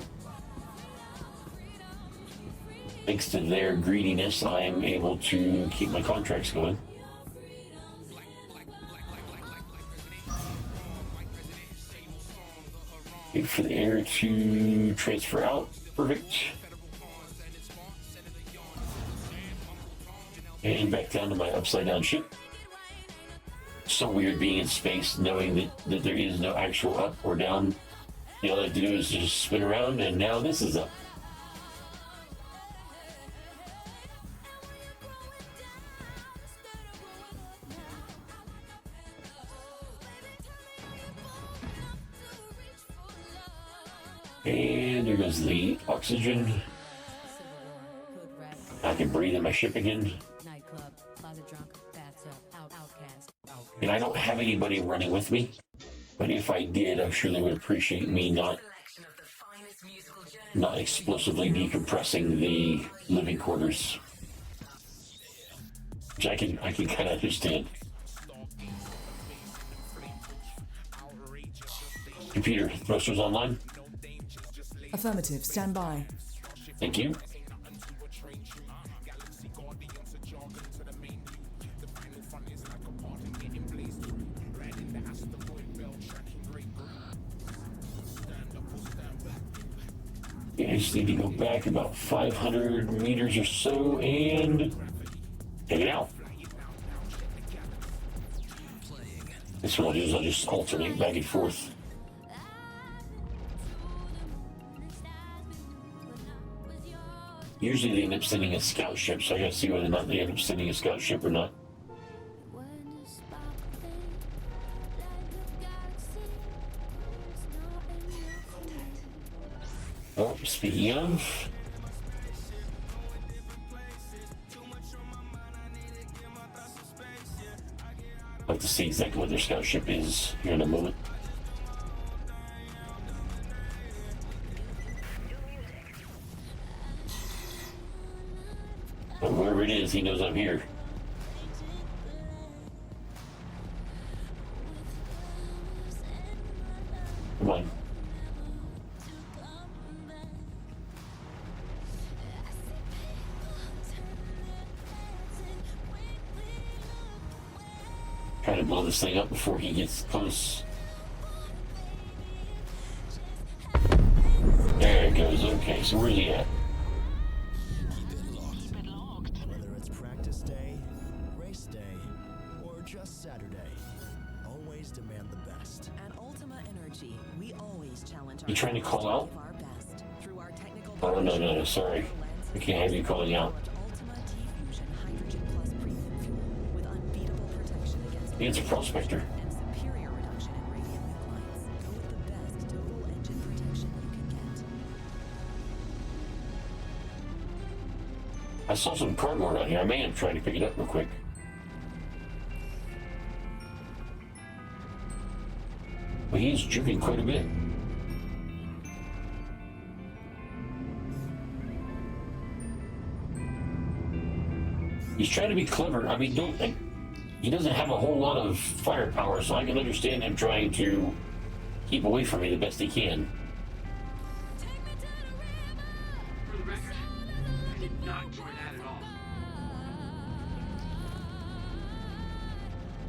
S2: thanks to their greediness, I am able to keep my contracts going. Wait for the air to transfer out. Perfect. And back down to my upside down ship. So weird being in space, knowing that there is no actual up or down. All I have to do is just spin around, and now this is up. And there goes the oxygen. I can breathe in my ship again. And I don't have anybody running with me, but if I did, I'm sure they would appreciate me not explosively decompressing the living quarters, which I can kind of understand. Computer, thrusters online?
S3: Affirmative, stand by.
S2: Thank you. I just need to go back about 500 meters or so and take it out. That's what I'll do is I'll just alternate back and forth. Usually they end up sending a scout ship, so I gotta see whether or not they end up sending a scout ship or not. Oh, speaking of, I'd like to see exactly what their scout ship is here in a moment. But wherever it is, he knows I'm here. Come on. Try to blow this thing up before he gets close. There it goes. Okay, so where's he at?
S18: Whether it's practice day, race day, or just Saturday, always demand the best.
S19: At Ultima Energy, we always challenge
S2: You trying to call out?
S19: our best through our technical
S2: Oh, no, sorry. I can't have you calling out. It's a prospector. I saw some cardboard out here. I may have tried to pick it up real quick. But he's jerking quite a bit. He's trying to be clever. I mean, he doesn't have a whole lot of firepower, so I can understand him trying to keep away from me the best he can.
S4: For the record, I did not enjoy that at all.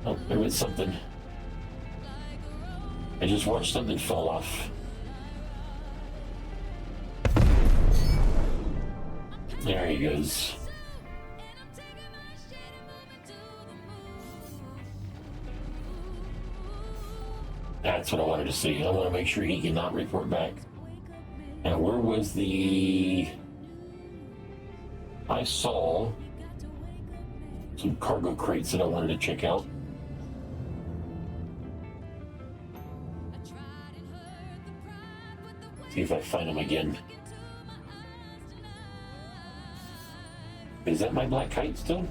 S2: Oh, there was something. I just watched something fall off. There he goes. That's what I wanted to see. I want to make sure he cannot report back. Now, where was the... I saw some cargo crates that I wanted to check out. See if I find them again. Is that my black kite still?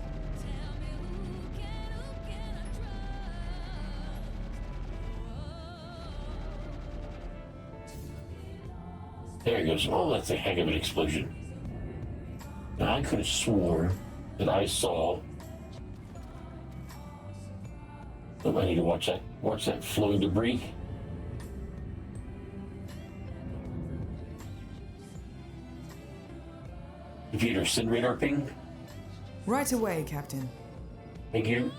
S2: There he goes. Oh, that's a heck of an explosion. Now, I could have swore that I saw... Oh, I need to watch that flowing debris. Computer, send radar ping.
S3: Right away, Captain.
S2: Thank you.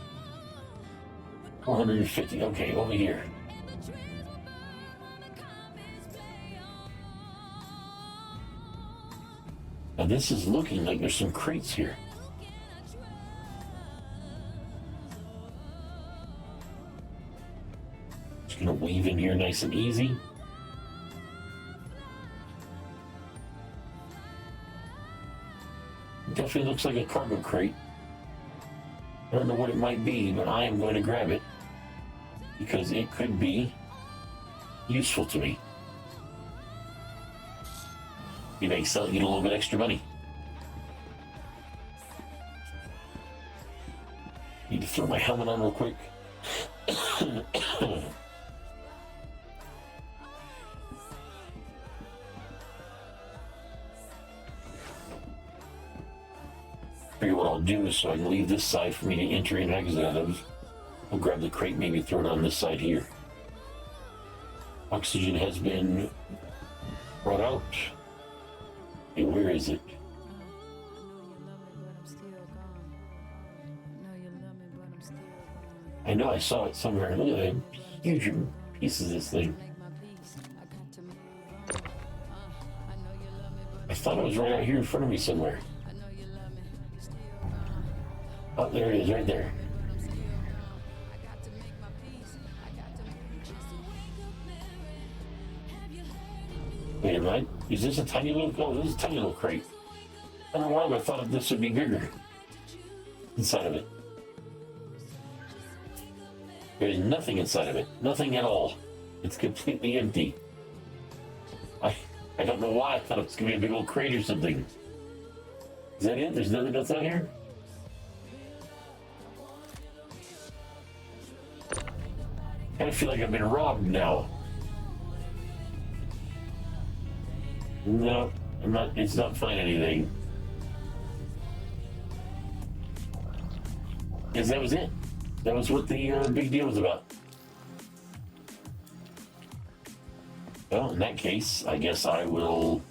S2: 450. Okay, over here. Now this is looking like there's some crates here. Just gonna weave in here nice and easy. Definitely looks like a cargo crate. I don't know what it might be, but I am going to grab it because it could be useful to me. You may sell it, get a little bit extra money. Need to throw my helmet on real quick. Figure what I'll do is so I can leave this side for me to enter and exit out of. I'll grab the crate, maybe throw it on this side here. Oxygen has been brought out. Hey, where is it? I know I saw it somewhere. Look at that huge piece of this thing. I thought it was right out here in front of me somewhere. Oh, there it is, right there. Wait a minute. Is this a tiny little? Oh, this is a tiny little crate. I don't know why, but I thought this would be bigger inside of it. There's nothing inside of it. Nothing at all. It's completely empty. I don't know why. I thought it was going to be a big old crate or something. Is that it? There's nothing else out here? I feel like I've been robbed now. No, I'm not. It's not finding anything. Yes, that was it. That was what the big deal was about. Well, in that case, I guess I will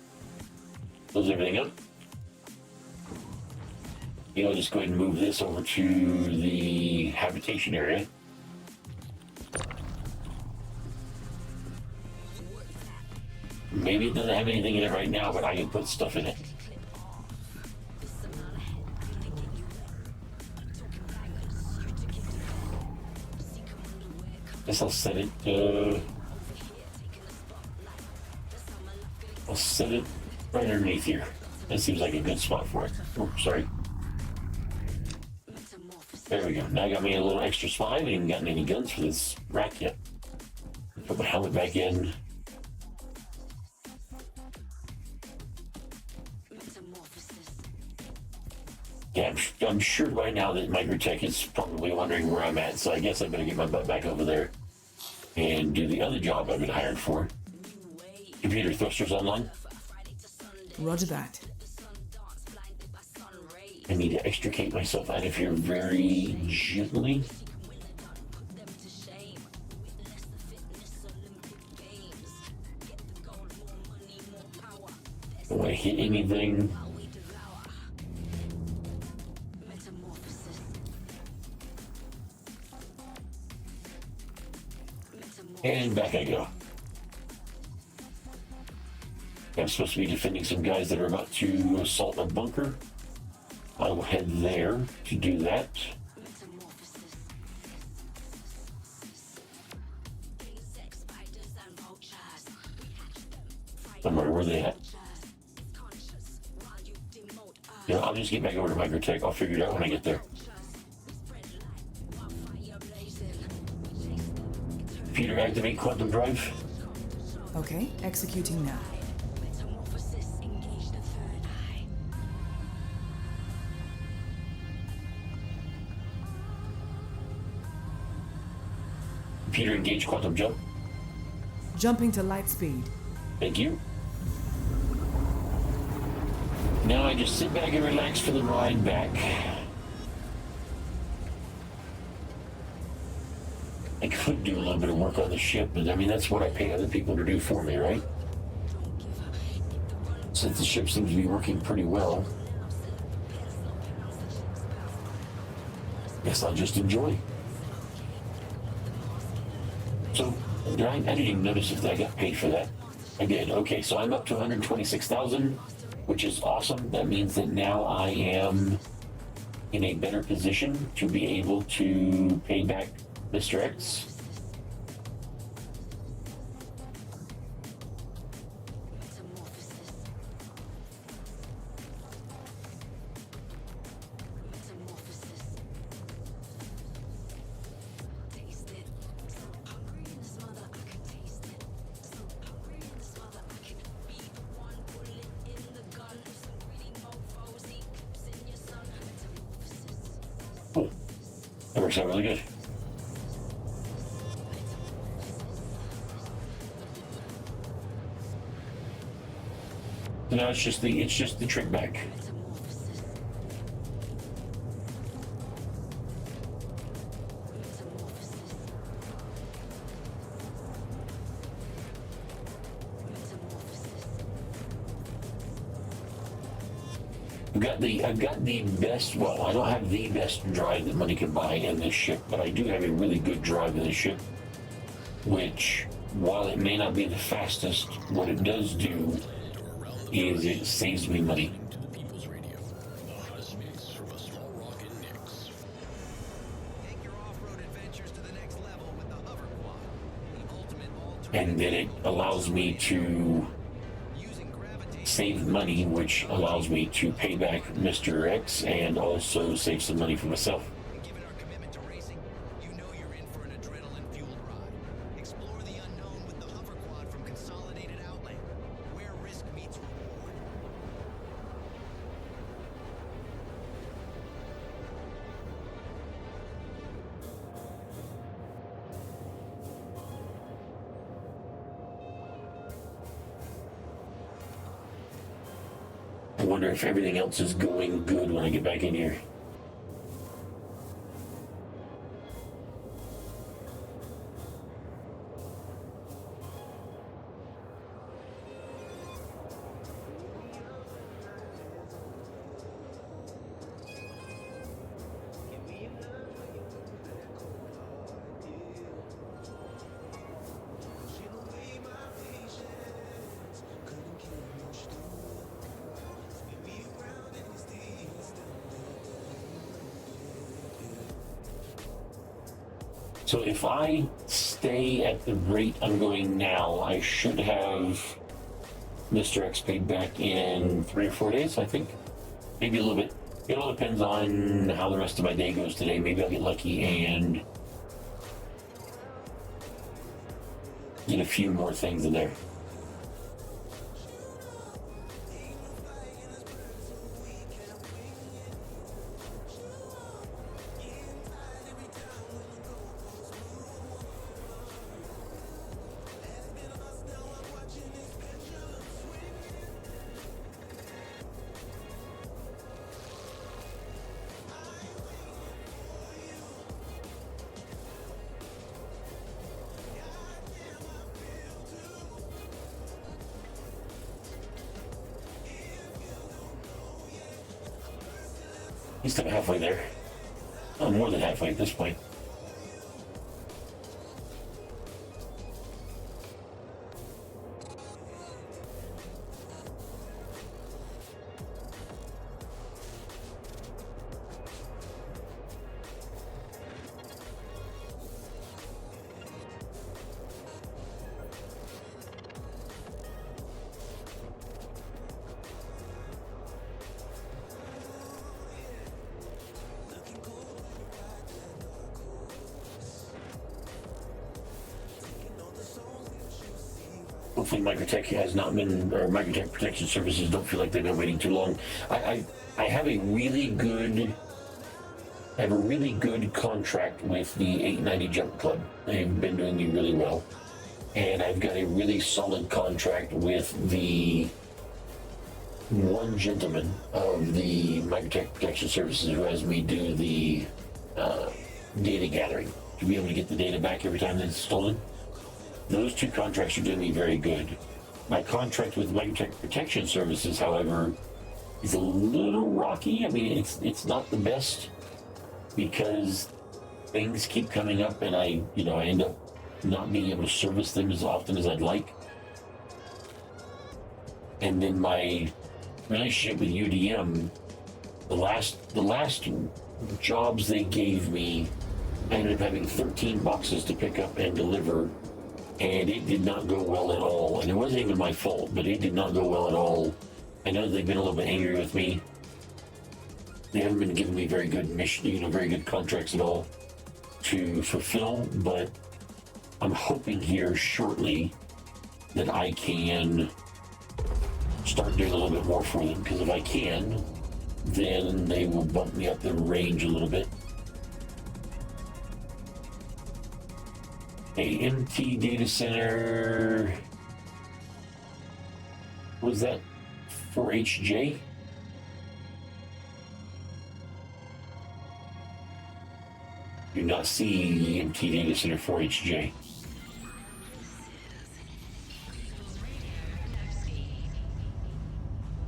S2: close everything up. I'll just go ahead and move this over to the habitation area. Maybe it doesn't have anything in it right now, but I can put stuff in it. Guess I'll set it, I'll set it right underneath here. That seems like a good spot for it. Oh, sorry. There we go. Now I got me a little extra spot. I haven't even gotten any guns for this rack yet. Put my helmet back in. Yeah, I'm sure by now that Microtech is probably wondering where I'm at, so I guess I better get my butt back over there and do the other job I've been hired for. Computer thrusters online.
S3: Roger that.
S2: I need to extricate myself out of here very gently. Don't want to hit anything. And back I go. I'm supposed to be defending some guys that are about to assault a bunker. I will head there to do that. Somewhere, where are they at? I'll just get back over to Microtech. I'll figure it out when I get there. Peter, activate quantum drive.
S3: Okay, executing now.
S2: Peter, engage quantum jump.
S3: Jumping to light speed.
S2: Thank you. Now I just sit back and relax for the ride back. I could do a little bit of work on the ship, but I mean, that's what I pay other people to do for me, right? Since the ship seems to be working pretty well. Guess I'll just enjoy. So, I didn't even notice if I got paid for that. I did. Okay, so I'm up to 126,000, which is awesome. That means that now I am in a better position to be able to pay back Mr. X. Cool. That works out really good. So now it's just the trick bag. I've got the best, well, I don't have the best drive that money can buy in this ship, but I do have a really good drive in this ship, which, while it may not be the fastest, what it does do is it saves me money. And then it allows me to save money, which allows me to pay back Mr. X and also save some money for myself. I wonder if everything else is going good when I get back in here. So if I stay at the rate I'm going now, I should have Mr. X paid back in 3 or 4 days, I think. Maybe a little bit. It all depends on how the rest of my day goes today. Maybe I'll get lucky and get a few more things in there. He's still halfway there. Oh, more than halfway at this point. Hopefully Microtech has not been, or Microtech Protection Services don't feel like they've been waiting too long. I have a really good, contract with the 890 Jump Club. They've been doing me really well. And I've got a really solid contract with the one gentleman of the Microtech Protection Services who has me do the data gathering to be able to get the data back every time that it's stolen. Those two contracts are doing me very good. My contract with Microtech Protection Services, however, is a little rocky. I mean, it's not the best, because things keep coming up and I end up not being able to service them as often as I'd like. And then my relationship with UDM, the last jobs they gave me, I ended up having 13 boxes to pick up and deliver, and it did not go well at all. And it wasn't even my fault, but it did not go well at all. I know they've been a little bit angry with me. They haven't been giving me very good very good contracts at all to fulfill, but I'm hoping here shortly that I can start doing a little bit more for them, because if I can, then they will bump me up the range a little bit. A MT data center. What was that? 4HJ? Do not see MT data center 4HJ.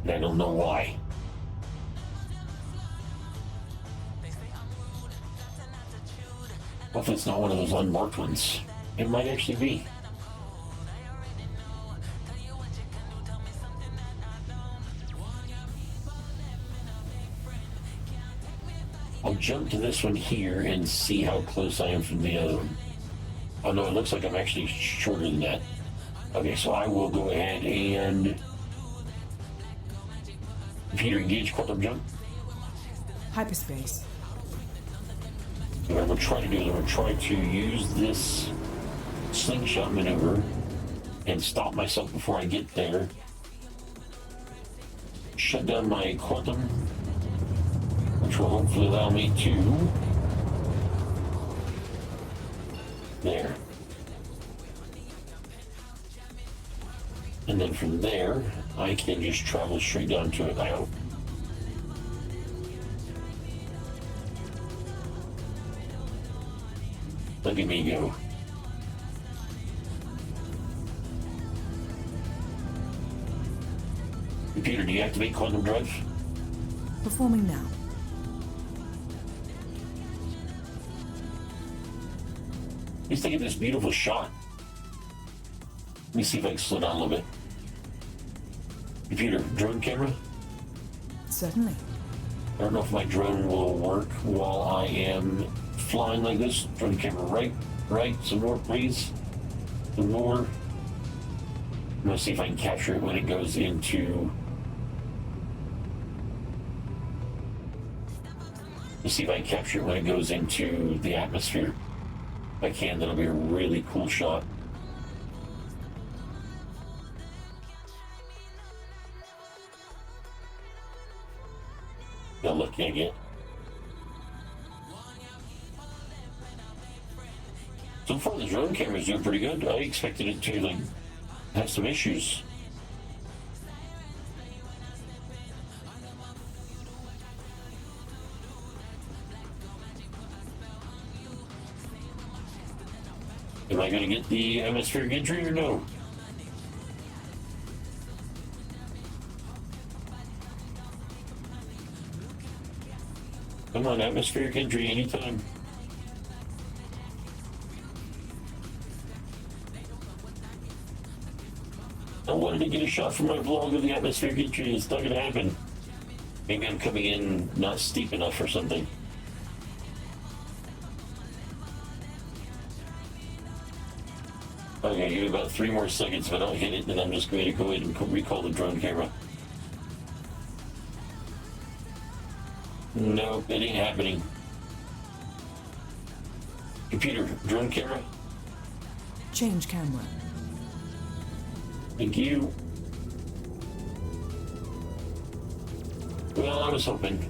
S2: And I don't know why. Hopefully it's not one of those unmarked ones. It might actually be. I'll jump to this one here and see how close I am from the other one. Oh no, it looks like I'm actually shorter than that. Okay, so I will go ahead and Peter, engage quantum jump.
S3: Hyperspace.
S2: What I'm going to try to do is I'm going to try to use this slingshot maneuver and stop myself before I get there. Shut down my quantum, which will hopefully allow me to... There. And then from there, I can just travel straight down to it, I hope. Look at me go. Computer, deactivate quantum drive.
S3: Performing now.
S2: He's taking this beautiful shot. Let me see if I can slow down a little bit. Computer, drone camera?
S3: Certainly.
S2: I don't know if my drone will work while I am flying like this. Drone camera right. Some more, please. Some more. I'm going to see if I can capture it when it goes into... Let's see if I can capture it when it goes into the atmosphere. If I can, that'll be a really cool shot. How lucky I get. So far, the drone camera's doing pretty good. I expected it to have some issues. Am I going to get the atmospheric entry or no? Come on, atmospheric entry anytime. I wanted to get a shot from my vlog of the atmospheric entry. It's not going to happen. Maybe I'm coming in not steep enough or something. Okay, give me about 3 more seconds. If I don't hit it, then I'm just going to go ahead and recall the drone camera. Nope, it ain't happening. Computer, drone camera?
S3: Change camera.
S2: Thank you. Well, I was hoping.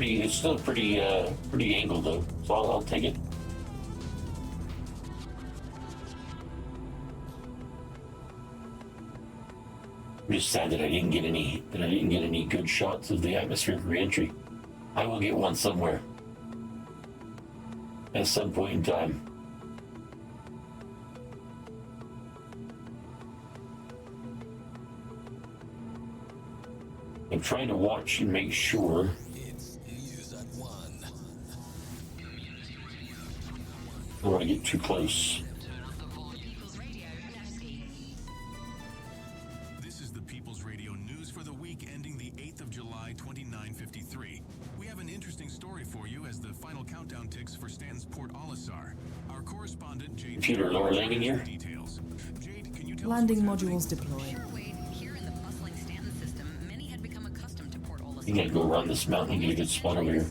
S2: It's still a pretty angle though, so I'll take it. I'm just sad that I didn't get any good shots of the atmospheric re-entry. I will get one somewhere. At some point in time. I'm trying to watch and make sure. I don't want to get too close.
S5: This is the People's Radio News for the week ending the 8th of July, 2953. We have an interesting story for you as the final countdown ticks for Stanton's Port Olisar. Our correspondent, Jade...
S2: Computer lower landing here.
S5: Details. Jade, can you tell
S3: Landing modules deployed.
S7: Here in the bustling Stanton system, many had become accustomed to Port Olisar.
S2: You gotta go around this mountain and get a good spot over here.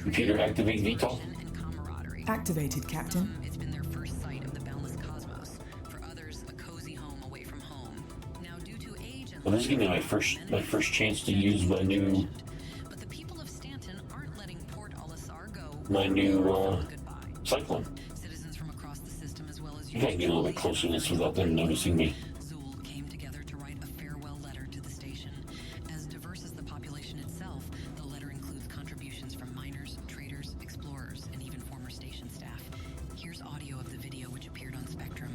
S2: Computer activate VTOL.
S3: Activated, Captain.
S7: It's been their first sight of the boundless cosmos. For others, a cozy home away from home. Now, due to age and
S2: Well, this is gonna be my first chance to use my new.
S7: But the people of Stanton aren't letting Port Olisar go.
S2: My new cyclone.
S7: Citizens from across the system, as well as
S2: I gotta get a little bit closer to this without them noticing me.
S7: Zool came together to write a farewell letter to the station. As diverse as the population itself, the letter includes contributions from miners, traders, explorers, and even former station staff. Here's audio of the video which appeared on Spectrum.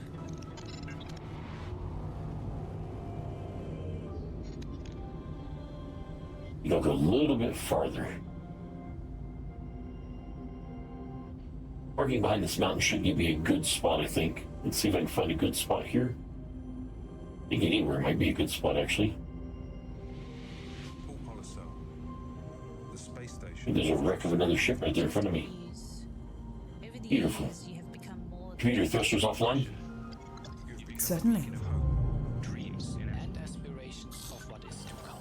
S2: You gotta go a little bit farther. Parking behind this mountain should give me a good spot, I think. Let's see if I can find a good spot here. I think anywhere might be a good spot, actually.
S6: The space
S2: I
S6: station.
S2: think there's a wreck of another ship right there in front of me. Beautiful. Computer thrusters offline.
S3: Certainly.
S14: Dreams and aspirations of what is to come.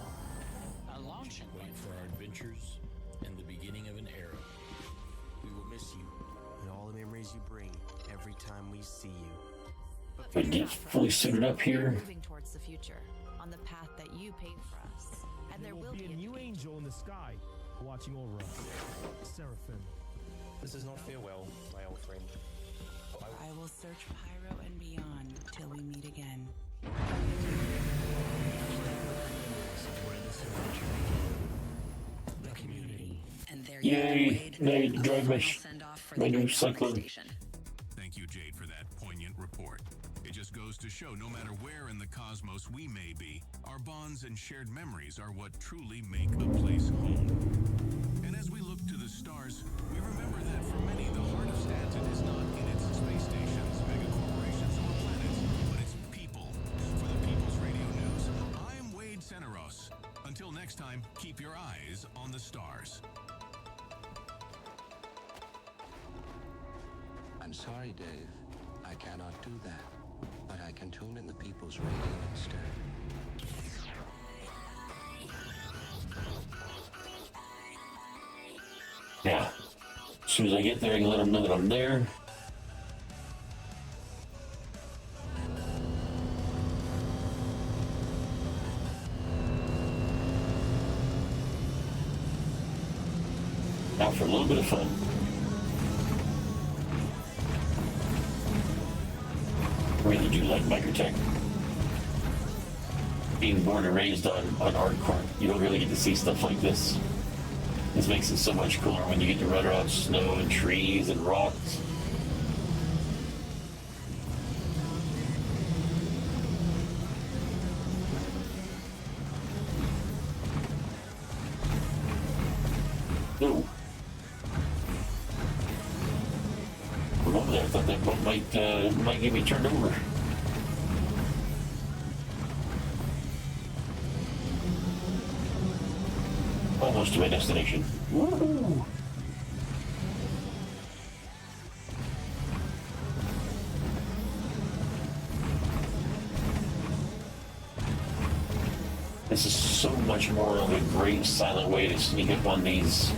S14: A launching point for our adventures and the beginning of an era.
S18: We will miss you and all the memories you bring every time we see you.
S2: If I get fully suited up here.
S19: Moving towards the future on the path that you paved for us. And there will be
S15: a new angel in the sky watching over us. Seraphim.
S20: This does not feel well, my old friend.
S19: I will search Pyro and beyond till we meet again.
S7: The community. And there
S2: Yay! Now I get to drive my new cyclone.
S5: Thank you, Jade, for that poignant report. It just goes to show no matter where in the cosmos we may be, our bonds and shared memories are what truly make a place home. And as we look to the stars, we remember that for many, the heart of Stanton is not in its space stations, megacorporations, or planets, but its people. For the People's Radio News, I'm Wade Seneros. Until next time, keep your eyes on the stars.
S21: I'm sorry, Dave. I cannot do that. But I can tune in the People's Radio instead.
S2: Yeah. As soon as I get there, I can let them know that I'm there. Now for a little bit of fun. I really do like microtech. Being born and raised on hardcore, you don't really get to see stuff like this. This makes it so much cooler when you get to run around snow and trees and rocks. Ooh. From over there, I thought that boat might get me turned over. Almost to my destination. Woohoo! This is so much more of a great silent way to sneak up on these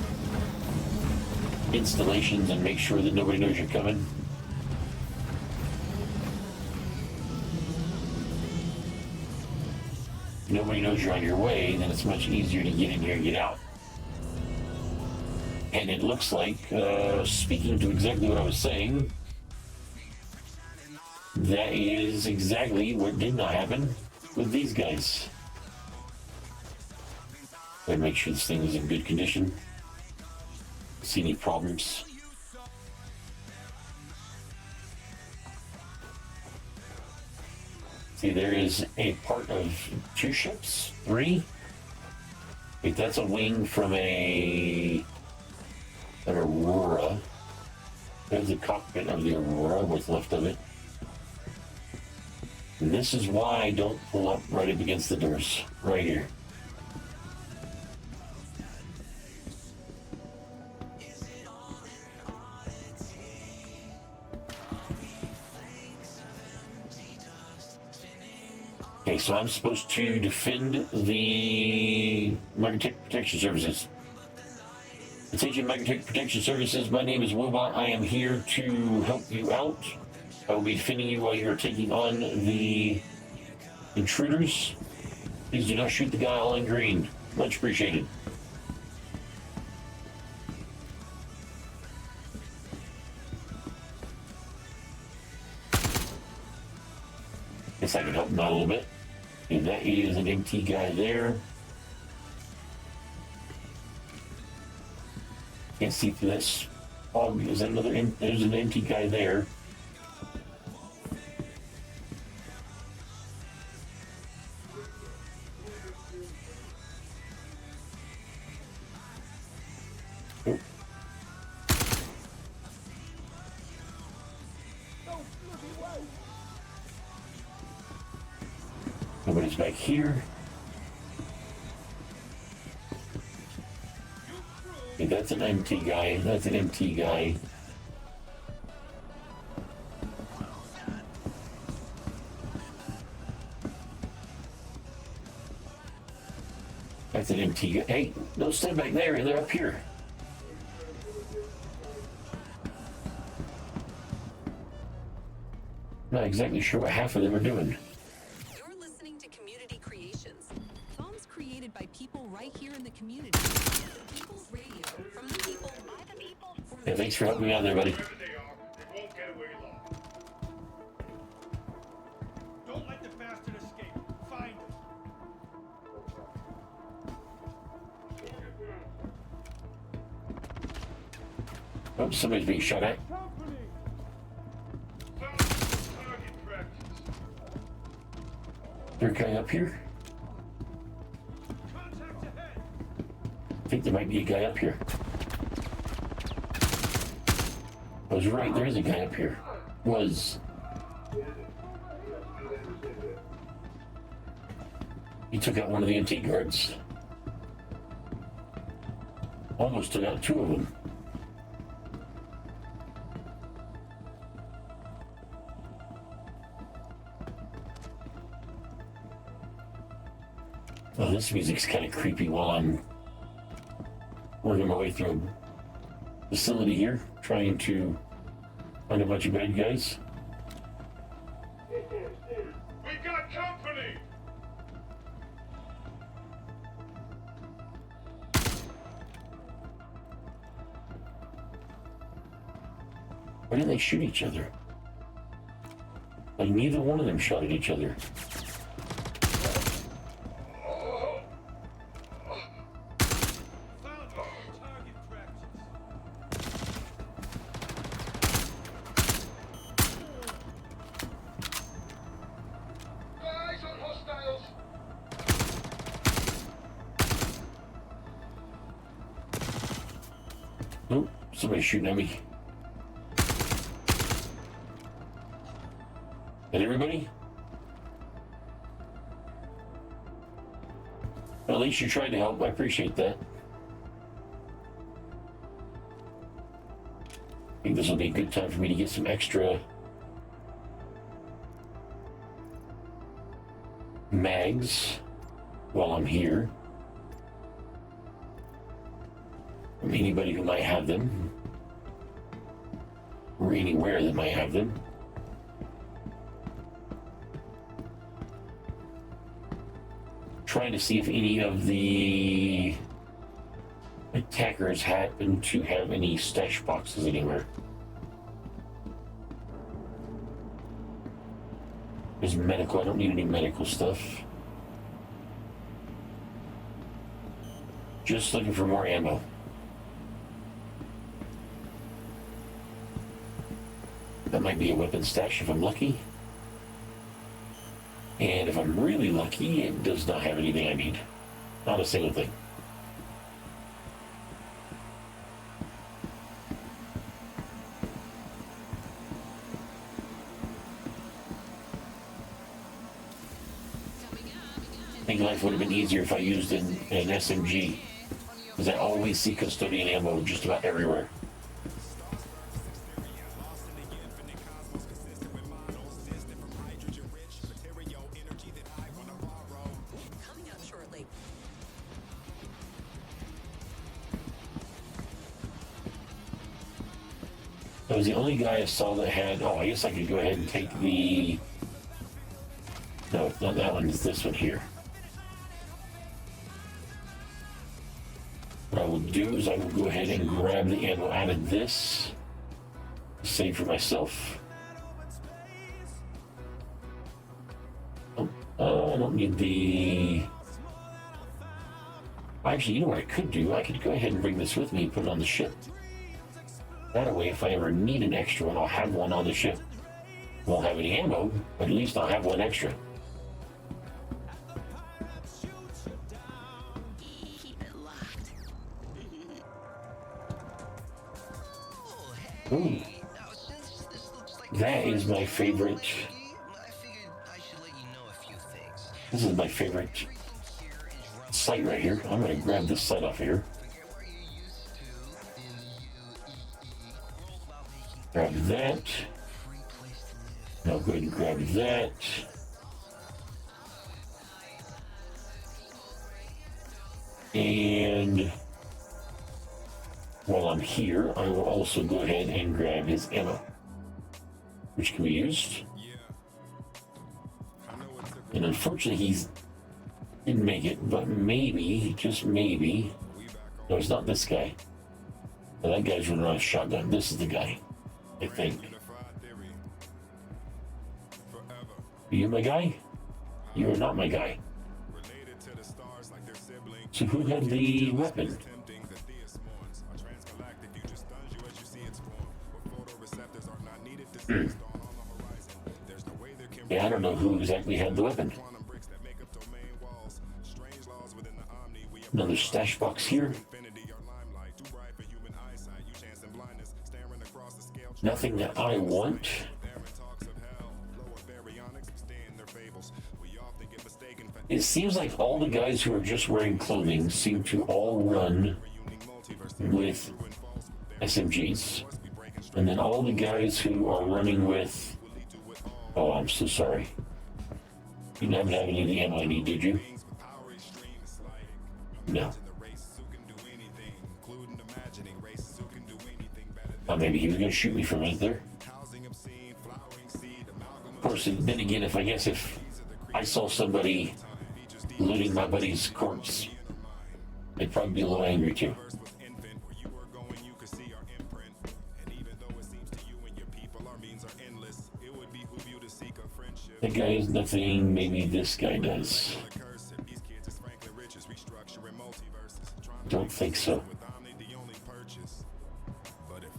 S2: installations and make sure that nobody knows you're coming. If nobody knows you're on your way, then it's much easier to get in here and get out. And it looks like, speaking to exactly what I was saying, that is exactly what did not happen with these guys. Gotta make sure this thing is in good condition. See any problems? See, there is a part of 2 ships, 3. Wait, that's a wing from an Aurora. There's the cockpit of the Aurora, what's left of it. And this is why I don't pull up right up against the doors, right here. Okay, so I'm supposed to defend the Microtech Protection Services. Attention Microtech Protection Services, my name is WoahBot. I am here to help you out. I will be defending you while you're taking on the intruders. Please do not shoot the guy all in green. Much appreciated. Guess I can help him out a little bit. And that is an MT guy there. Can't see through this fog. Is that another? There's an MT guy there. Oh. Nobody's back here. Okay, that's an MT guy. That's an MT guy. That's an MT guy. Hey, don't stand back there. They're up here. Not exactly sure what half of them are doing.
S10: You're listening to Community Creations. Songs created by people right here in the community. The People's Radio. From the people, by the people.
S2: Yeah, thanks for helping me out there, buddy.
S15: Don't let the bastard escape. Find him.
S2: Oh, somebody's being shot at. There a guy up here? I think there might be a guy up here. I was right, there is a guy up here. Was. He took out one of the MT guards. Almost took out 2 of them. Oh, this music's kind of creepy while I'm working my way through a facility here, trying to find a bunch of bad guys.
S12: We got company!
S2: Why didn't they shoot each other? Like, neither one of them shot at each other. Oh, somebody's shooting at me. And everybody? At least you tried to help. I appreciate that. I think this will be a good time for me to get some extra mags while I'm here. From anybody who might have them, or anywhere that might have them. Trying to see if any of the attackers happen to have any stash boxes anywhere. There's medical. I don't need any medical stuff. Just looking for more ammo. That might be a weapon stash if I'm lucky. And if I'm really lucky, it does not have anything I need. Not a single thing. I think life would have been easier if I used an SMG, because I always see custodian ammo just about everywhere. That was the only guy I saw that had... Oh, I guess I could go ahead and take the... No, it's not that one. It's this one here. What I will do is I will go ahead and grab the ammo out of this. Save for myself. Oh, I don't need the... Actually, you know what I could do? I could go ahead and bring this with me and put it on the ship. That way, if I ever need an extra one, I'll have one on the ship. Won't have any ammo, but at least I'll have one extra. Ooh. That is my favorite. This is my favorite sight right here. I'm going to grab this sight off here. Grab that. Now go ahead and grab that. And while I'm here, I will also go ahead and grab his ammo, which can be used. And unfortunately, he didn't make it, but maybe, just maybe, no, it's not this guy. No, that guy's running around a shotgun. This is the guy, I think. Are you my guy? You are not my guy. So who had the weapon? Yeah, I don't know who exactly had the weapon. Another stash box here. Nothing that I want. It seems like all the guys who are just wearing clothing seem to all run with SMGs. And then all the guys who are running with... Oh, I'm so sorry. You didn't have any of the ammo I need, did you? No. Oh, maybe he was going to shoot me from right there. Of course, then again, if I saw somebody looting my buddy's corpse, they'd probably be a little angry too. That guy has nothing, maybe this guy does. Don't think so.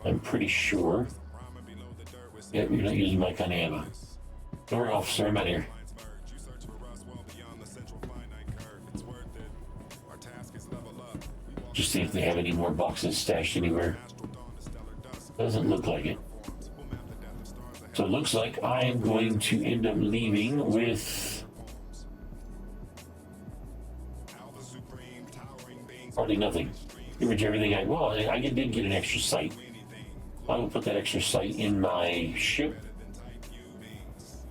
S2: I'm pretty sure. Yeah, you're not using my kind of ammo. Don't worry, officer, I'm out of here. Just see if they have any more boxes stashed anywhere. Doesn't look like it. So it looks like I am going to end up leaving with hardly nothing. Pretty much everything I did get an extra sight. I will put that extra sight in my ship.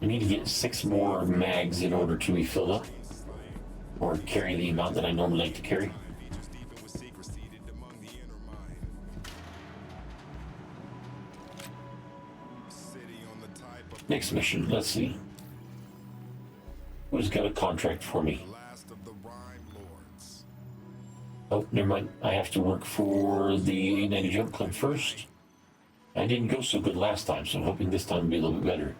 S2: I need to get 6 more mags in order to be filled up, or carry the amount that I normally like to carry. Next mission, let's see. Who's got a contract for me? Oh, never mind. I have to work for the 890 Jump Club first. I didn't go so good last time, so I'm hoping this time will be a little bit better.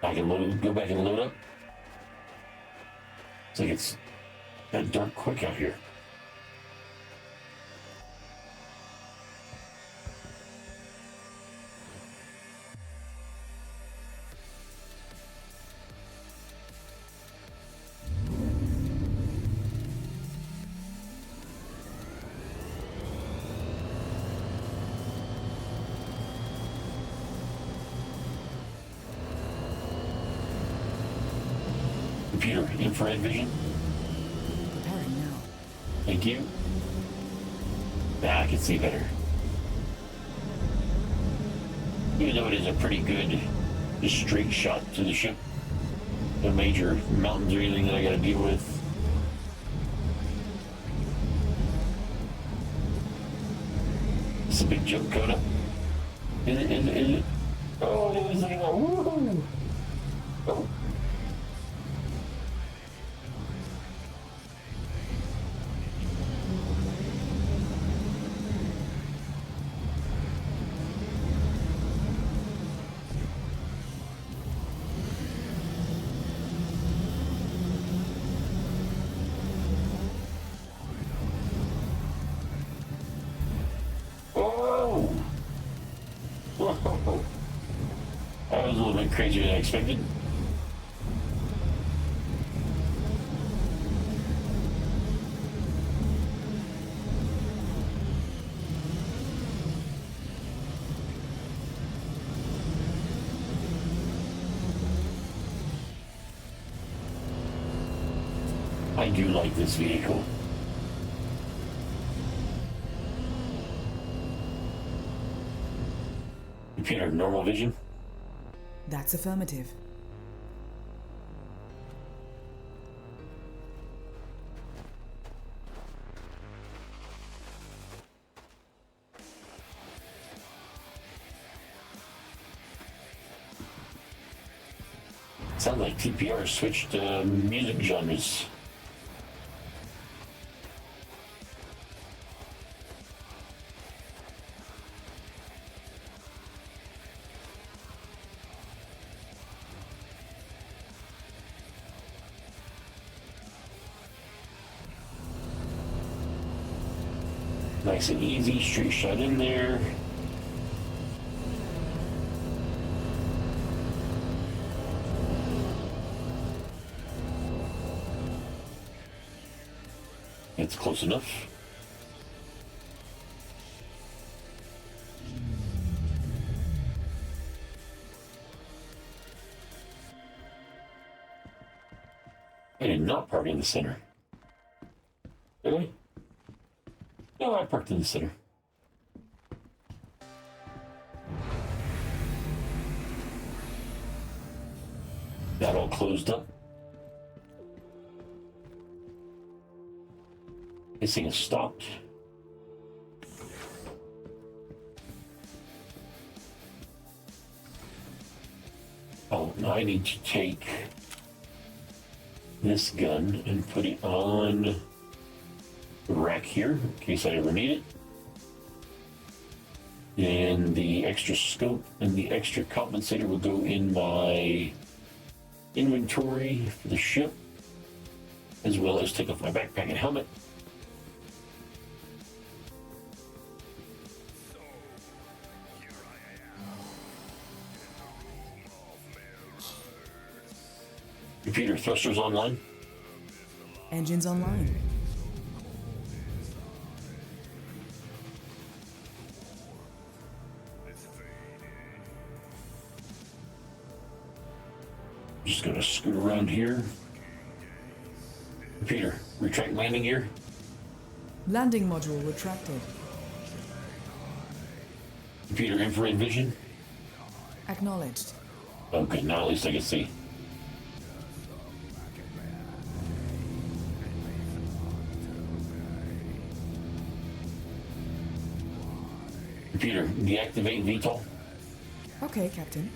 S2: I can go back and load up. Looks like it's Got dark quick out here. Computer, infrared vision.
S3: Preparing now.
S2: Thank you. Now I can see better. Even though it is a pretty good, just straight shot to the ship. No major mountains or anything that I gotta deal with. It's a big jump, Coda. Is it? Oh, it was like, woohoo! Oh. Whoa! That was a little bit crazier than I expected. I do like this vehicle. Computer, normal vision?
S3: That's affirmative.
S2: Sounds like TPR switched music genres. Nice and easy, straight shot in there. It's close enough. I did not park in the center. Did I? No, I parked in the center. That all closed up. This thing has stopped. Oh, now I need to take this gun and put it on the rack here in case I ever need it. And the extra scope and the extra compensator will go in my inventory for the ship, as well as take off my backpack and helmet. Computer, thrusters online.
S3: Engines online.
S2: Just gonna scoot around here. Computer, retract landing gear.
S3: Landing module retracted.
S2: Computer, infrared vision.
S3: Acknowledged.
S2: Okay, now at least I can see. Computer, deactivate VTOL.
S3: Okay, Captain.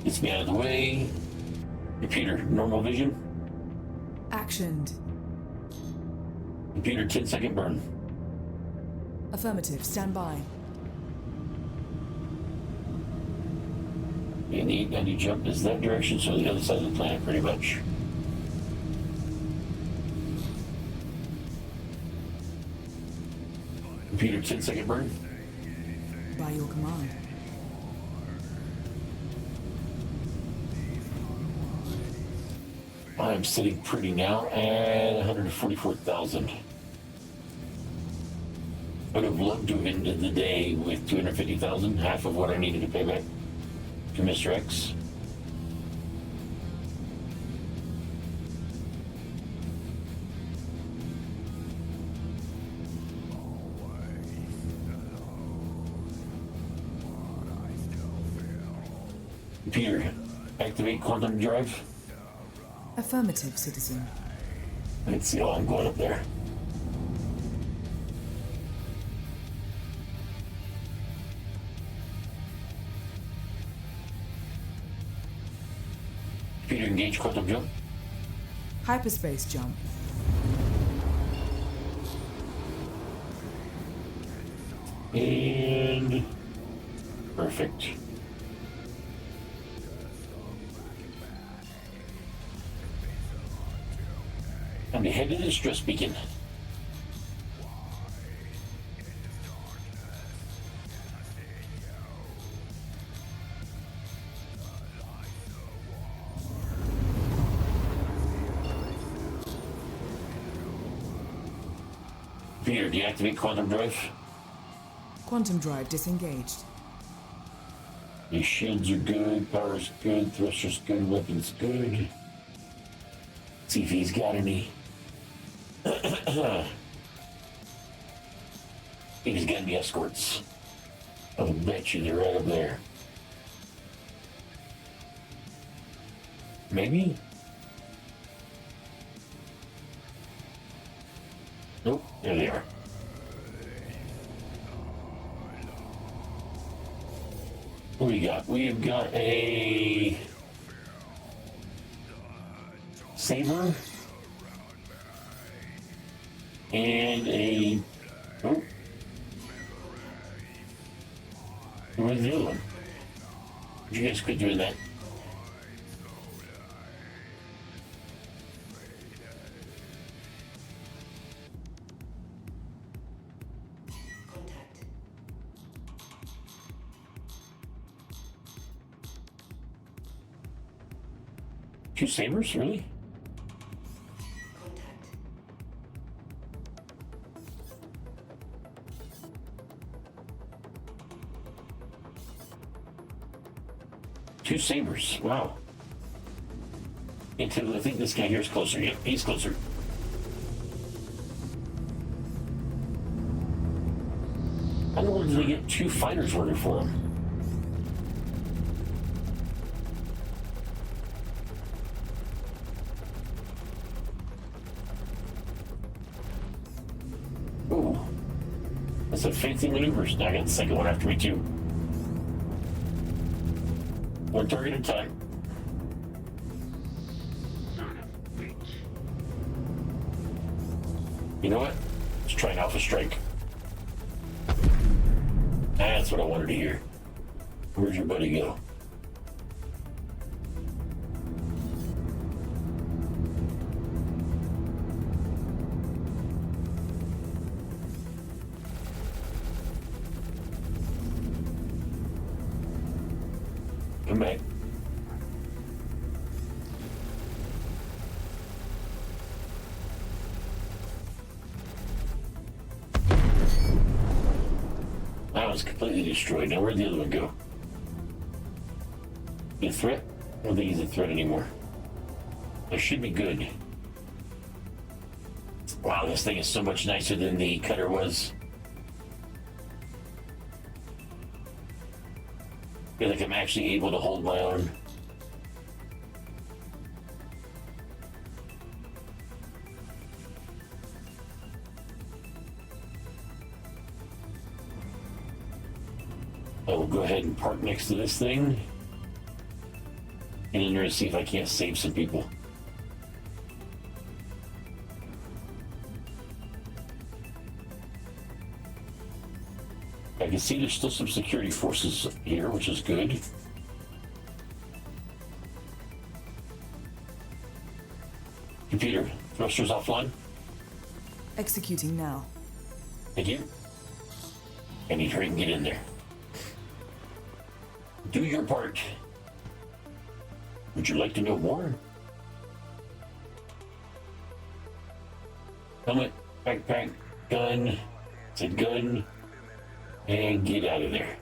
S2: Gets me out of the way. Computer, normal vision.
S3: Actioned.
S2: Computer, 10-second burn.
S3: Affirmative. Stand by.
S2: And the 890 jump is that direction, so the other side of the planet, pretty much. Computer, 10-second burn.
S3: By your command.
S2: I'm sitting pretty now at 144,000. I would have loved to have ended the day with 250,000, half of what I needed to pay back to Mr. X. Computer, activate quantum drive.
S3: Affirmative, citizen.
S2: Let's see. Oh, I'm going up there. Computer, engage quantum jump.
S3: Hyperspace jump.
S2: And perfect. Time to head to the distress beacon. Peter, deactivate quantum drive.
S3: Quantum drive disengaged.
S2: These shields are good, power's good, thruster's good, weapons good. See if he's got any. I think he's got any escorts. I'll bet you they're right up there. Maybe? Nope, there they are. What do we got? We have got a saber and a oh, where's the other one? You guys quit doing that. Two sabers, really? Two sabers, wow. Until I think this guy here is closer. Yep, he's closer. I don't know where they get two fighters working for him. Ooh, that's a fancy maneuvers. Now I got the second one after me too. One target at a time. You know what? Let's try an alpha strike. That's what I wanted to hear. Where'd your buddy go? Come back. That was completely destroyed. Now where'd the other one go? He a threat? I don't think he's a threat anymore. That should be good. Wow, this thing is so much nicer than the cutter was. I feel like I'm actually able to hold my own. I will go ahead and park next to this thing. And in there to see if I can't save some people. I can see there's still some security forces here, which is good. Computer, thrusters offline.
S3: Executing now.
S2: Thank you. I need to hurry and get in there. Do your part. Would you like to know more? Helmet, backpack, gun. It's a gun. And get out of there.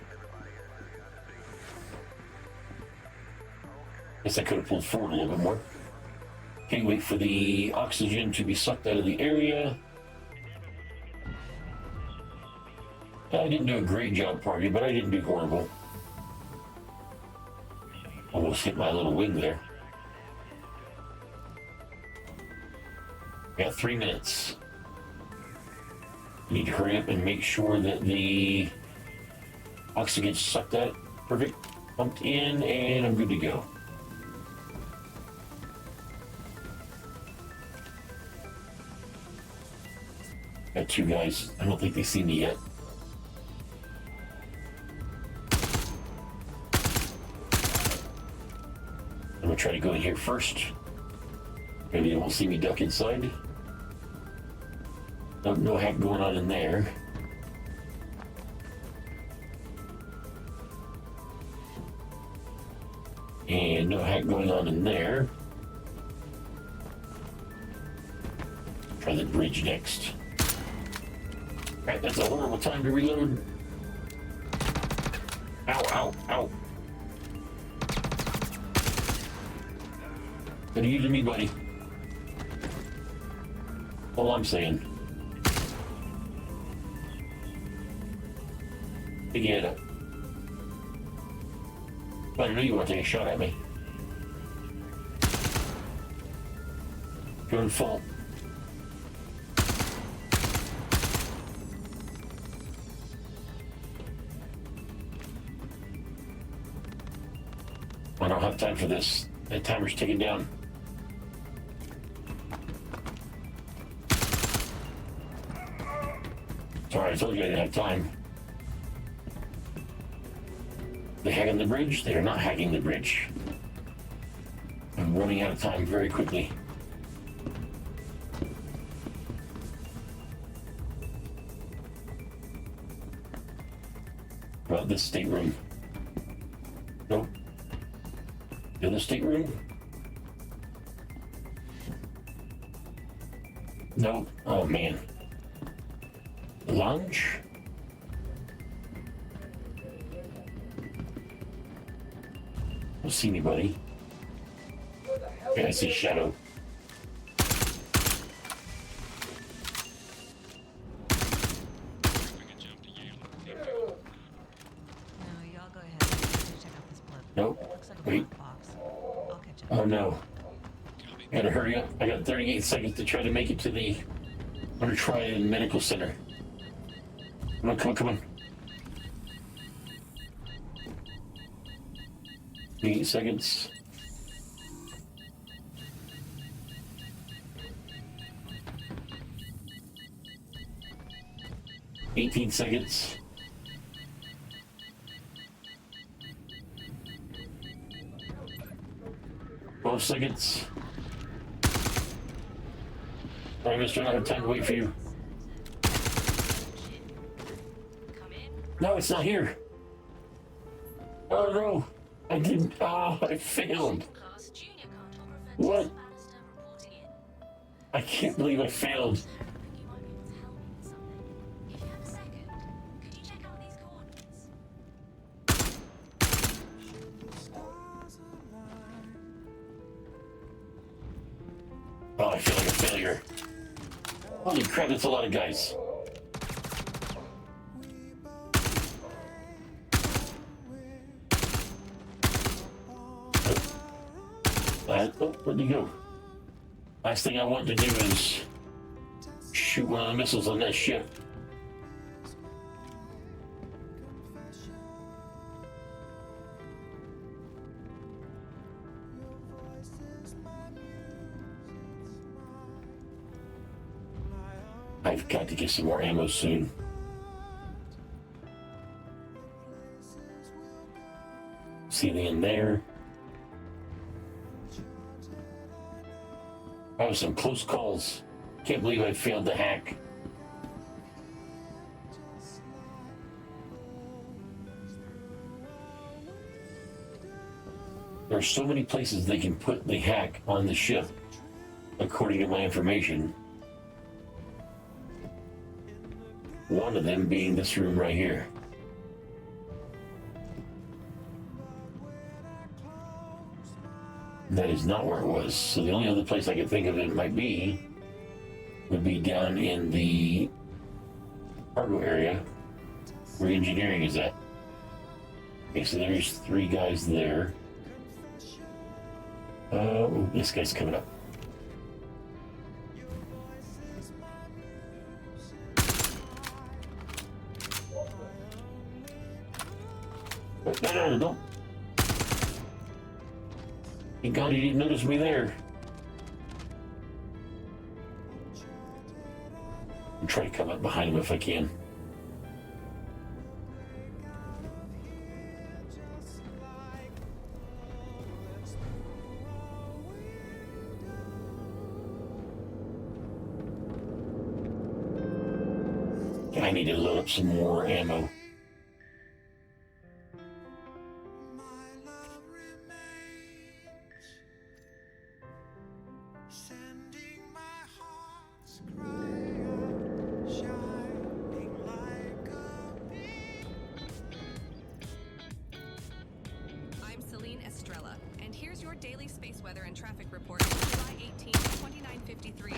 S2: Guess I could have pulled forward a little bit more. Okay, wait for the oxygen to be sucked out of the area. I didn't do a great job, Party, but I didn't do horrible. Almost hit my little wing there. Got 3 minutes. Need to hurry up and make sure that the oxygen gets sucked out. Perfect. Pumped in, and I'm good to go. Got 2 guys. I don't think they see me yet. I'm gonna try to go in here first. Maybe they won't see me duck inside. No hack going on in there. And no hack going on in there. Try the bridge next. Alright, that's a horrible time to reload. Ow, ow, ow. What are you to me, buddy? All I'm saying. Get it. I knew you want to take a shot at me. You're in fault. I don't have time for this. That timer's ticking down. Sorry, I told you I didn't have time. They hacking the bridge? They are not hacking the bridge. I'm running out of time very quickly. About this stateroom. Nope. The other stateroom? Nope. Oh man. Lounge? Don't see anybody. Okay, I see Shadow. Nope. Wait. Oh no. Gotta hurry up. I got 38 seconds to try to make it to the... I'm gonna try the medical center. Come on, come on, come on. 8 seconds. $18 seconds. 12 seconds. Sorry, mister, I don't have time to wait for you. No, it's not here. Oh no. I didn't. Oh, I failed. What? I can't believe I failed. Oh, I feel like a failure. Holy crap, that's a lot of guys. Oh, where'd he go? Last thing I want to do is shoot one of the missiles on that ship. I've got to get some more ammo soon. See the end there. That was some close calls. Can't believe I failed to hack. There are so many places they can put the hack on the ship, according to my information. One of them being this room right here. That is not where it was. So the only other place I could think of it might be would be down in the cargo area where engineering is at. Okay, so there's 3 guys there. This guy's coming up. No, don't. Thank God he didn't notice me there. I'm trying to come up behind him if I can. I need to load up some more ammo.
S10: I'm Celine Estrella, and here's your daily space weather and traffic report for July 18th, 2953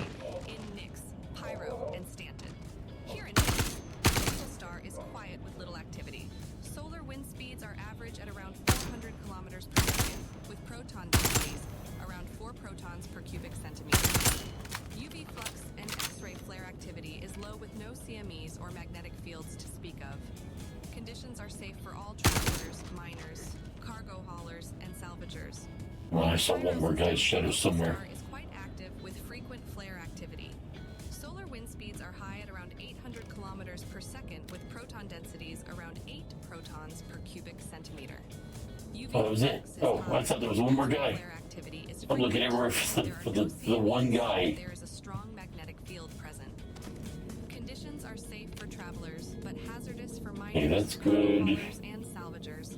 S10: in Nix, Pyro, and Stanton. Here in Nix, the local star is quiet with little activity. Solar wind speeds are average at around 400 kilometers per second, with proton densities around 4 protons per cubic centimeter. UV flux and X-ray flare activity is low with no CMEs or magnetic fields to speak of. Conditions are safe for all travelers, miners, cargo haulers, and salvagers.
S2: Well, I saw one more guy's shadow somewhere.
S10: The star is quite active with frequent flare activity. Solar wind speeds are high at around 800 kilometers per second with proton densities around 8 protons per cubic centimeter.
S2: Oh, that was it? Oh, I thought there was one more guy. I'm looking everywhere for the one guy.
S10: There is a strong magnetic field present. Conditions are safe for travelers, but hazardous for miners,
S2: Hey, that's good.
S10: and salvagers.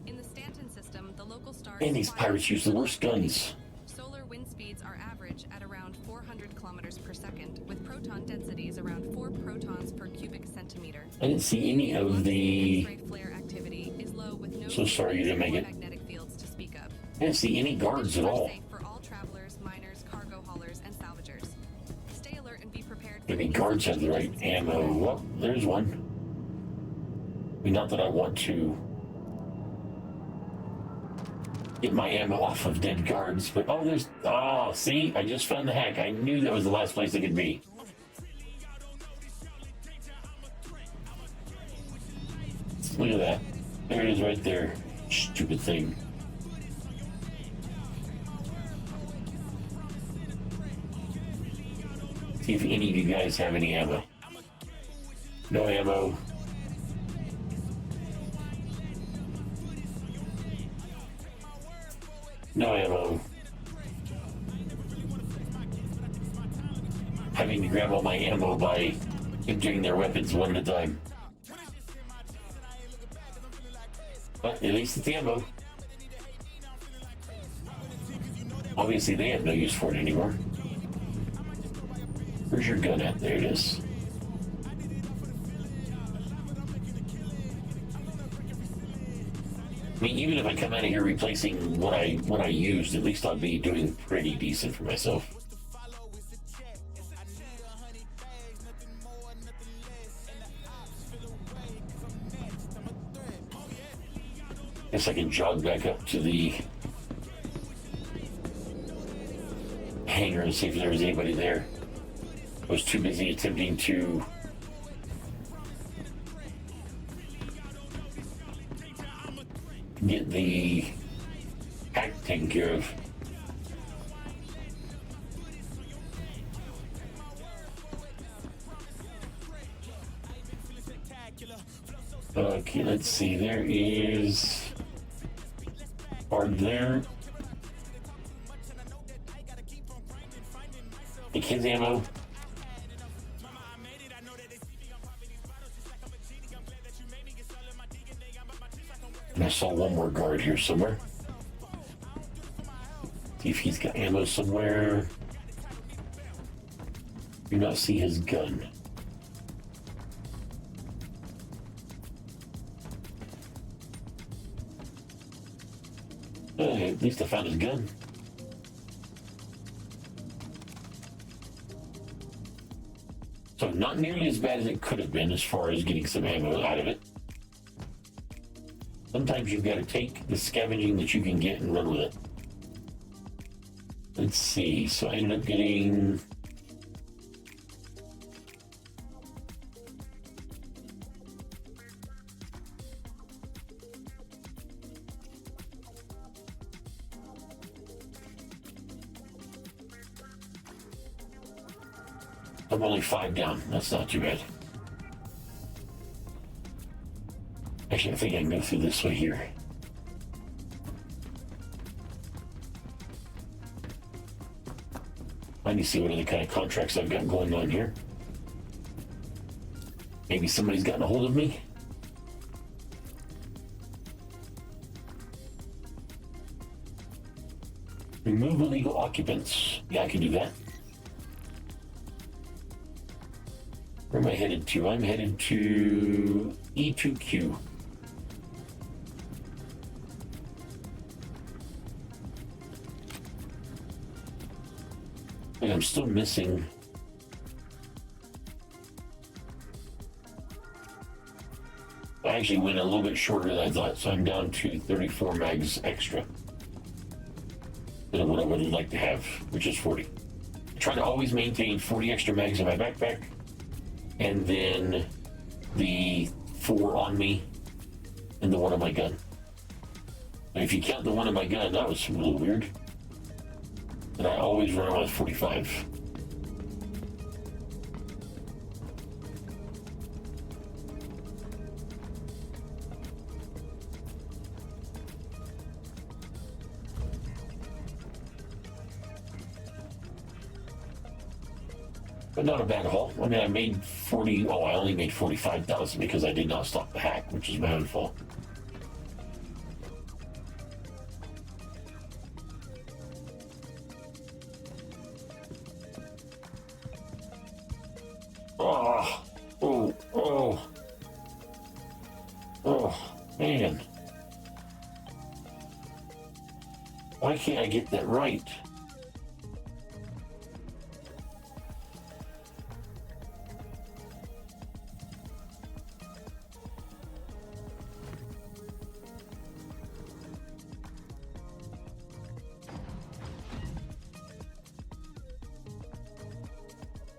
S10: In the Stanton system, the local star
S2: And these pirates use the worst guns.
S10: Solar wind speeds are average at around 400 kilometers per second, with proton densities around 4 protons per cubic centimeter.
S2: I didn't see any of the...
S10: X-ray flare activity is low with no
S2: So sorry you didn't make it.
S10: magnetic fields to speak of.
S2: I didn't see any guards at all.
S10: Safe for all travelers, miners, cargo haulers, and salvagers. Stay alert and be prepared for
S2: Any guards have the right ammo. Well, there's one. I mean, not that I want to get my ammo off of dead guards, but oh, there's... Oh, see? I just found the hack. I knew that was the last place it could be. Look at that. There it is right there. Stupid thing. See if any of you guys have any ammo. No ammo. No ammo. Having to grab all my ammo by emptying their weapons one at a time. But at least it's ammo. Obviously they have no use for it anymore. Where's your gun at? There it is. I mean, even if I come out of here replacing what I used, at least I'll be doing pretty decent for myself. Guess I can jog back up to the hangar and see if there was anybody there. I was too busy attempting to get the hack taken care of. Okay, let's see. There is guard there. Take his ammo. And I saw one more guard here somewhere. See if he's got ammo somewhere. Do not see his gun. At least I found his gun. So not nearly as bad as it could have been as far as getting some ammo out of it. Sometimes you've got to take the scavenging that you can get and run with it. Let's see. So I ended up getting... I'm only 5 down. That's not too bad. Actually, I think I can go through this way here. I need to see what other kind of contracts I've got going on here. Maybe somebody's gotten a hold of me. Remove illegal occupants. Yeah, I can do that. Where am I headed to? I'm headed to E2Q. And I'm still missing. I actually went a little bit shorter than I thought, so I'm down to 34 mags extra than what I would like to have, which is 40. I try to always maintain 40 extra mags in my backpack, and then the 4 on me and the 1 on my gun. And if you count the 1 on my gun, that was a little weird. But I always run around with 45. But not a bad haul. I mean, I made 40. Oh, I only made 45,000 because I did not stop the hack, which is my own fault. Oh, man. Why can't I get that right?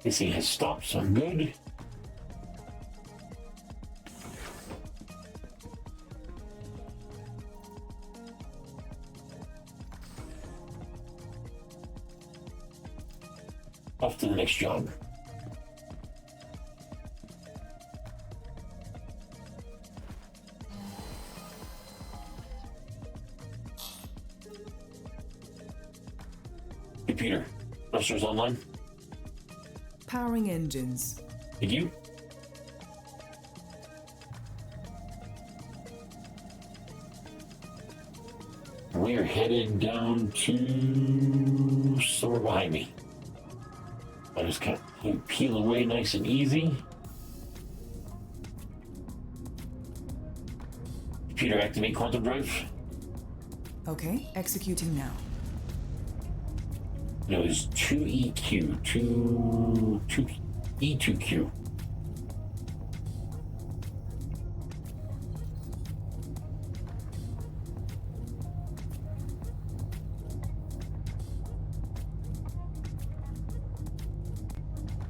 S2: This thing has stopped, so I'm good. Off to the next job. Hey, Peter. Ruster's online?
S3: Powering engines.
S2: Thank you. We are headed down to somewhere behind me. I just kind of peel away nice and easy. Peter, activate quantum drive.
S3: Okay, executing now.
S2: No, it's 2EQ, 2 E2Q.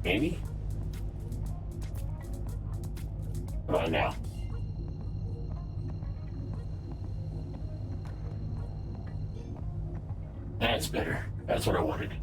S2: Maybe? Come on now. That's better. That's what I wanted.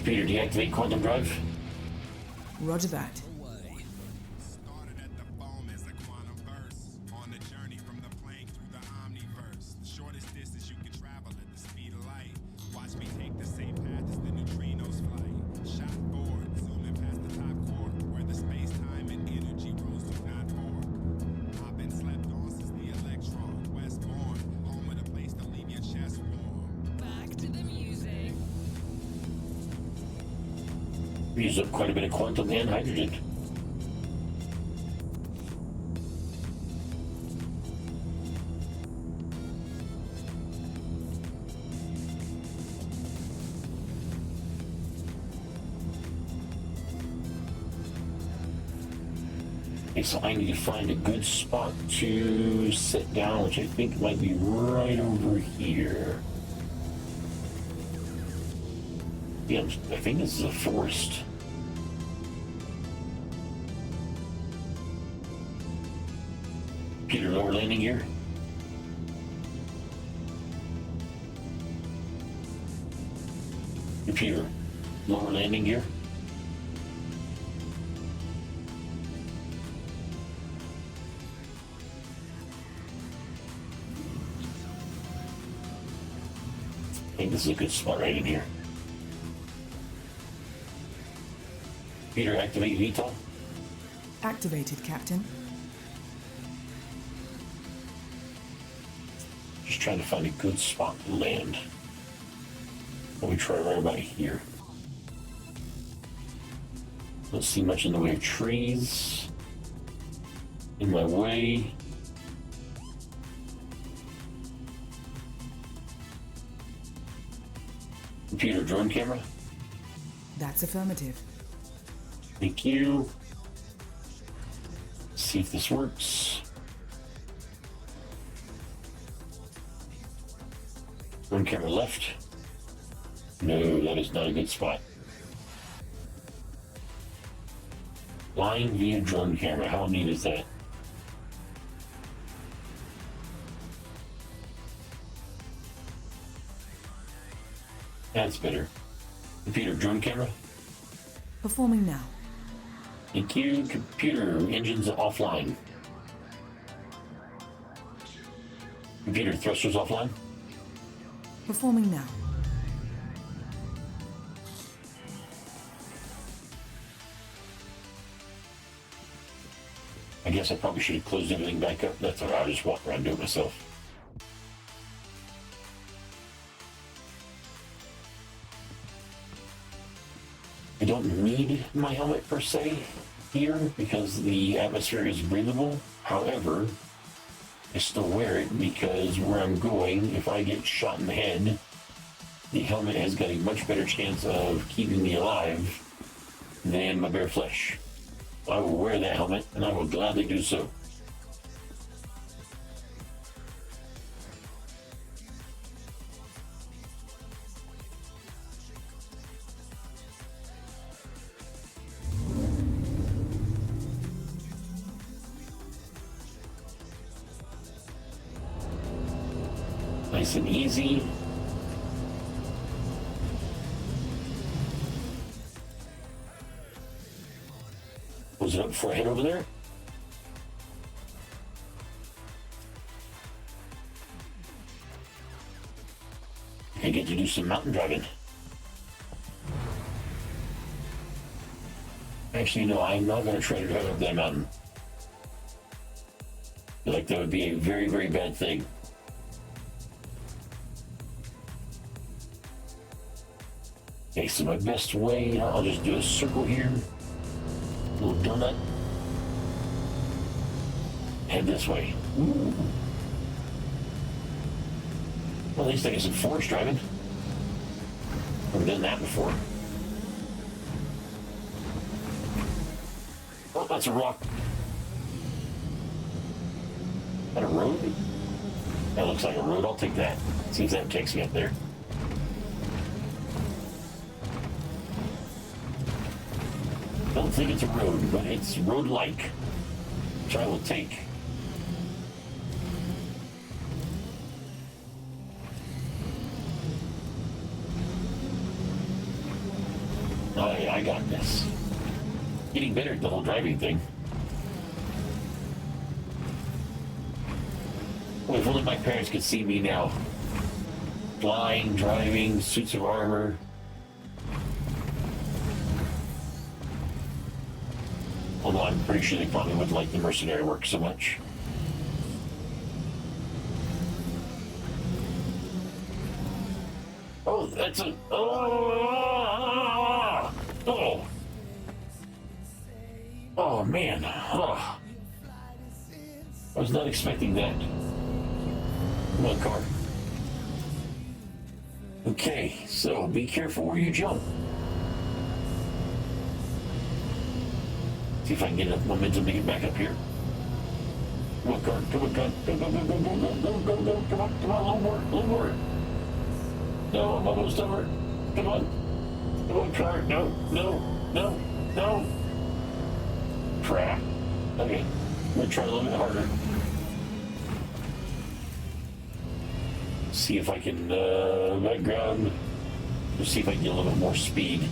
S2: Computer, deactivate quantum drive.
S3: Roger that.
S2: We use up quite a bit of quantum and hydrogen. Okay, so I need to find a good spot to sit down, which I think might be right over here. Yeah, I think this is a forest. Computer, lower landing gear. Computer, lower landing gear. I think this is a good spot right in here. Computer, activate VTOL.
S3: Activated, Captain.
S2: Just trying to find a good spot to land. Let me try right about here. Don't see much in the way of trees in my way. Computer, drone camera.
S3: That's affirmative.
S2: Thank you. See if this works. Drone camera left. No, that is not a good spot. Flying via drone camera. How neat is that? That's better. Computer, drone camera.
S3: Performing now.
S2: Thank you. Computer, engines offline. Computer, thrusters offline.
S3: Performing now.
S2: I guess I probably should have closed everything back up. That's all right. I'll just walk around and do it myself. I don't need my helmet per se here because the atmosphere is breathable. However, I still wear it because where I'm going, if I get shot in the head, the helmet has got a much better chance of keeping me alive than my bare flesh. I will wear that helmet, and I will gladly do so. Nice and easy. Close it up before I head over there. I get to do some mountain driving. Actually, no, I'm not going to try to drive up that mountain. I feel like that would be a very, very bad thing. Okay, so my best way, I'll just do a circle here. A little donut. Head this way. Ooh. Well, at least I get some forest driving. Never done that before. Oh, that's a rock. Is that a road? That looks like a road. I'll take that. See if that takes me up there. Don't think it's a road, but it's road-like, which I will take. got this. Getting better at the whole driving thing. Well, if only my parents could see me now. Flying, driving, suits of armor. Although I'm pretty sure they probably wouldn't like the mercenary work so much. Oh, that's a... Oh! Oh, man. Oh. I was not expecting that. Come on, car. Okay, so be careful where you jump. See if I can get enough momentum to get back up here. Come on, car. Come on, car. Go, go, go, go, go, go, go, go, go. Come on, come on, a little more. No, I'm almost over. Come on. Come on, car. No, no, no, no. Crap. Okay, I'm gonna try a little bit harder. See if I can, background. Let's see if I can get a little bit more speed.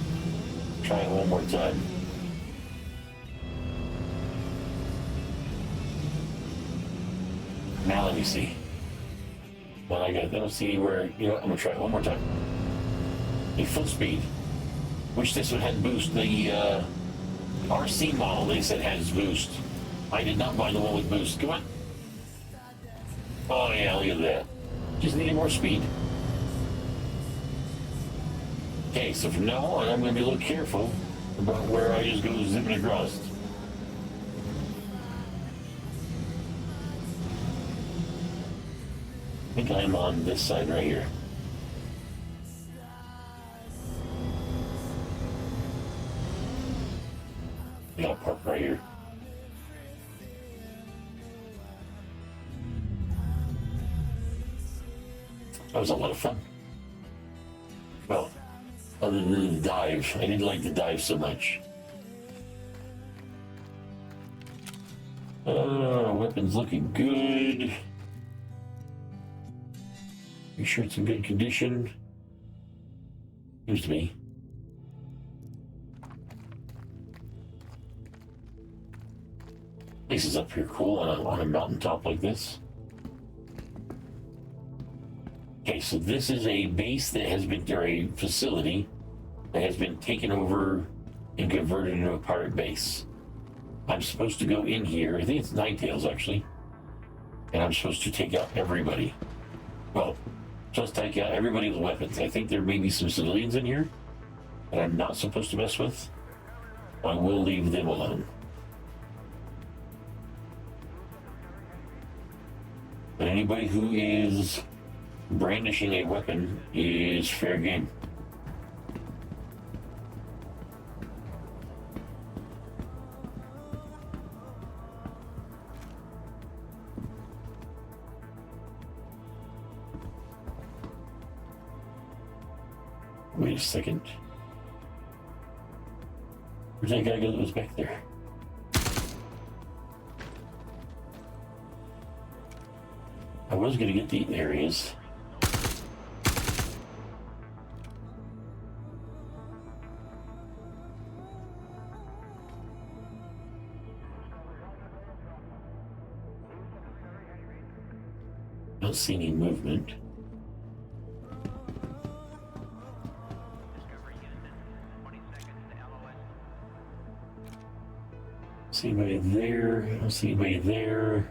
S2: Try it one more time. Now let me see. Well, I don't see anywhere. You know what? I'm gonna try it one more time. A full speed. Wish this one had boost. The RC model they said has boost. I did not buy the one with boost. Come on. Oh yeah, look at that. Just needed more speed. Okay, so from now on, I'm going to be a little careful about where I just go zipping across. I think I'm on this side right here. Yeah, I'll park right here. That was a lot of fun. Well, other than the dive. I didn't like the dive so much. Weapon's looking good. Make sure it's in good condition. Seems to be. Place is up here cool on a mountaintop like this. Okay, so this is a base that has been, or a facility that has been taken over and converted into a pirate base. I'm supposed to go in here, I think it's Ninetales actually, and I'm supposed to take out everybody. Well, just take out everybody with weapons. I think there may be some civilians in here that I'm not supposed to mess with. I will leave them alone. But anybody who is brandishing a weapon is fair game. Wait a second. Where's that guy go that was back there? I was going to get the areas. Don't see any movement. See anybody there? I don't see anybody there.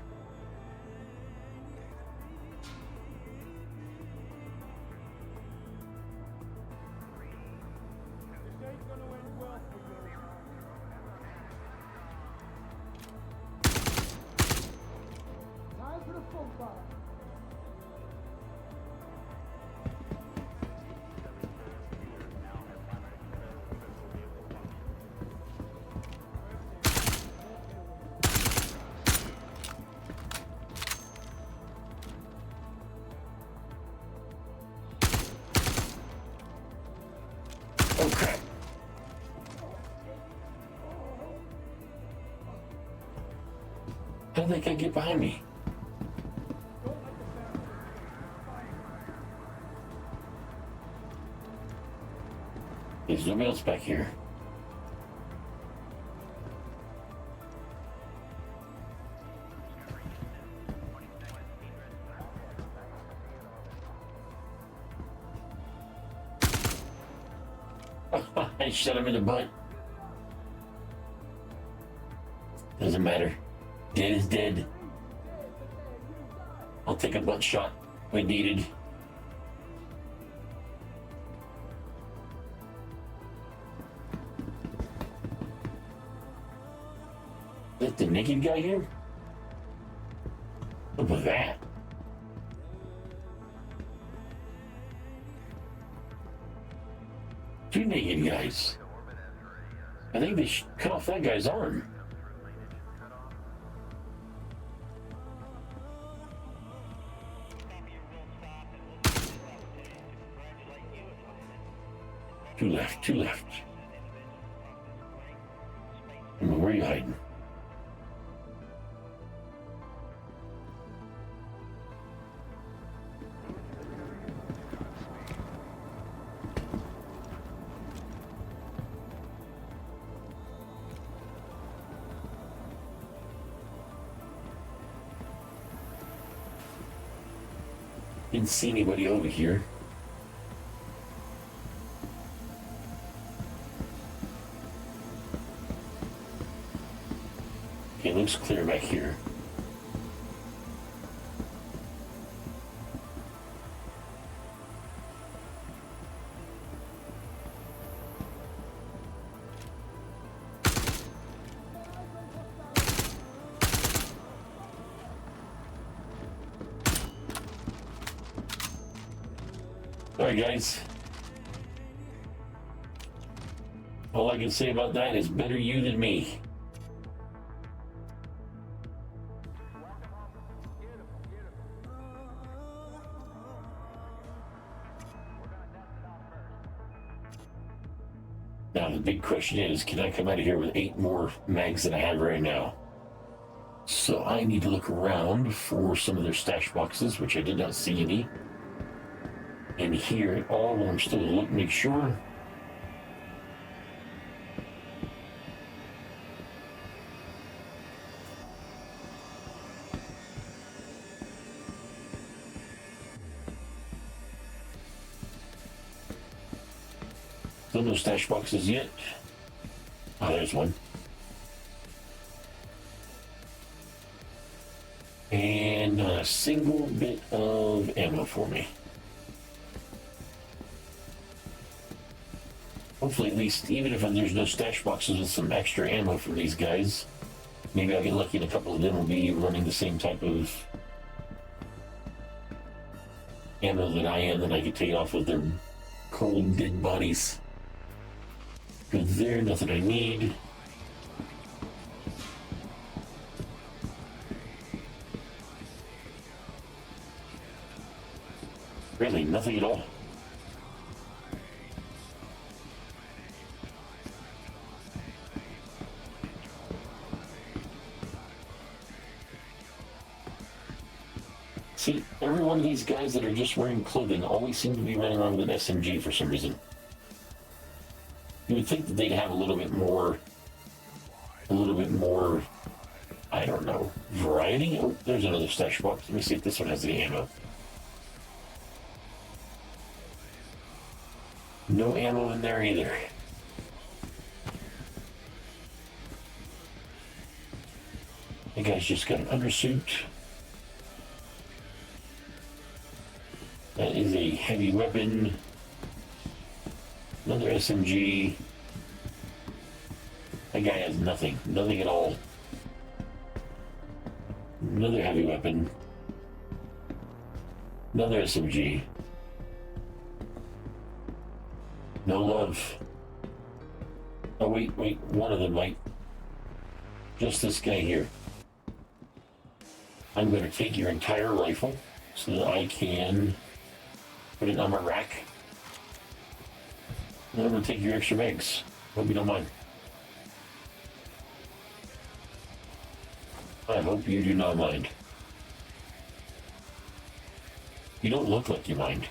S2: Oh crap. How did that guy get behind me? There's nobody else back here. I shot him in the butt. Doesn't matter. Dead is dead. I'll take a butt shot when needed. Is that the naked guy here? Look at that. Two naked guys. I think they cut off that guy's arm. Two left, two left. Where are you hiding? Didn't see anybody over here. Okay, looks clear back here. Alright guys, all I can say about that is better you than me. Now the big question is, can I come out of here with 8 more mags than I have right now? So I need to look around for some of their stash boxes, which I did not see any. And here at all, I'm still looking, make sure. Still no stash boxes yet. Oh, there's one. And not a single bit of ammo for me. Hopefully, at least, even if there's no stash boxes with some extra ammo for these guys, maybe I'll get lucky and a couple of them will be running the same type of ammo that I am, that I can take off with their cold, dead bodies. Good there, nothing I need. Really, nothing at all. See, every one of these guys that are just wearing clothing always seem to be running around with an SMG for some reason. You would think that they'd have a little bit more, I don't know, variety? Oh, there's another stash box. Let me see if this one has any ammo. No ammo in there either. The guy's just got an undersuit. That is a heavy weapon. Another SMG. That guy has nothing. Nothing at all. Another heavy weapon. Another SMG. No love. Oh, wait. One of them might. Just this guy here. I'm going to take your entire rifle so that I can put it on my rack. And I'm going to take your extra mags. Hope you don't mind. I hope you do not mind. You don't look like you mind.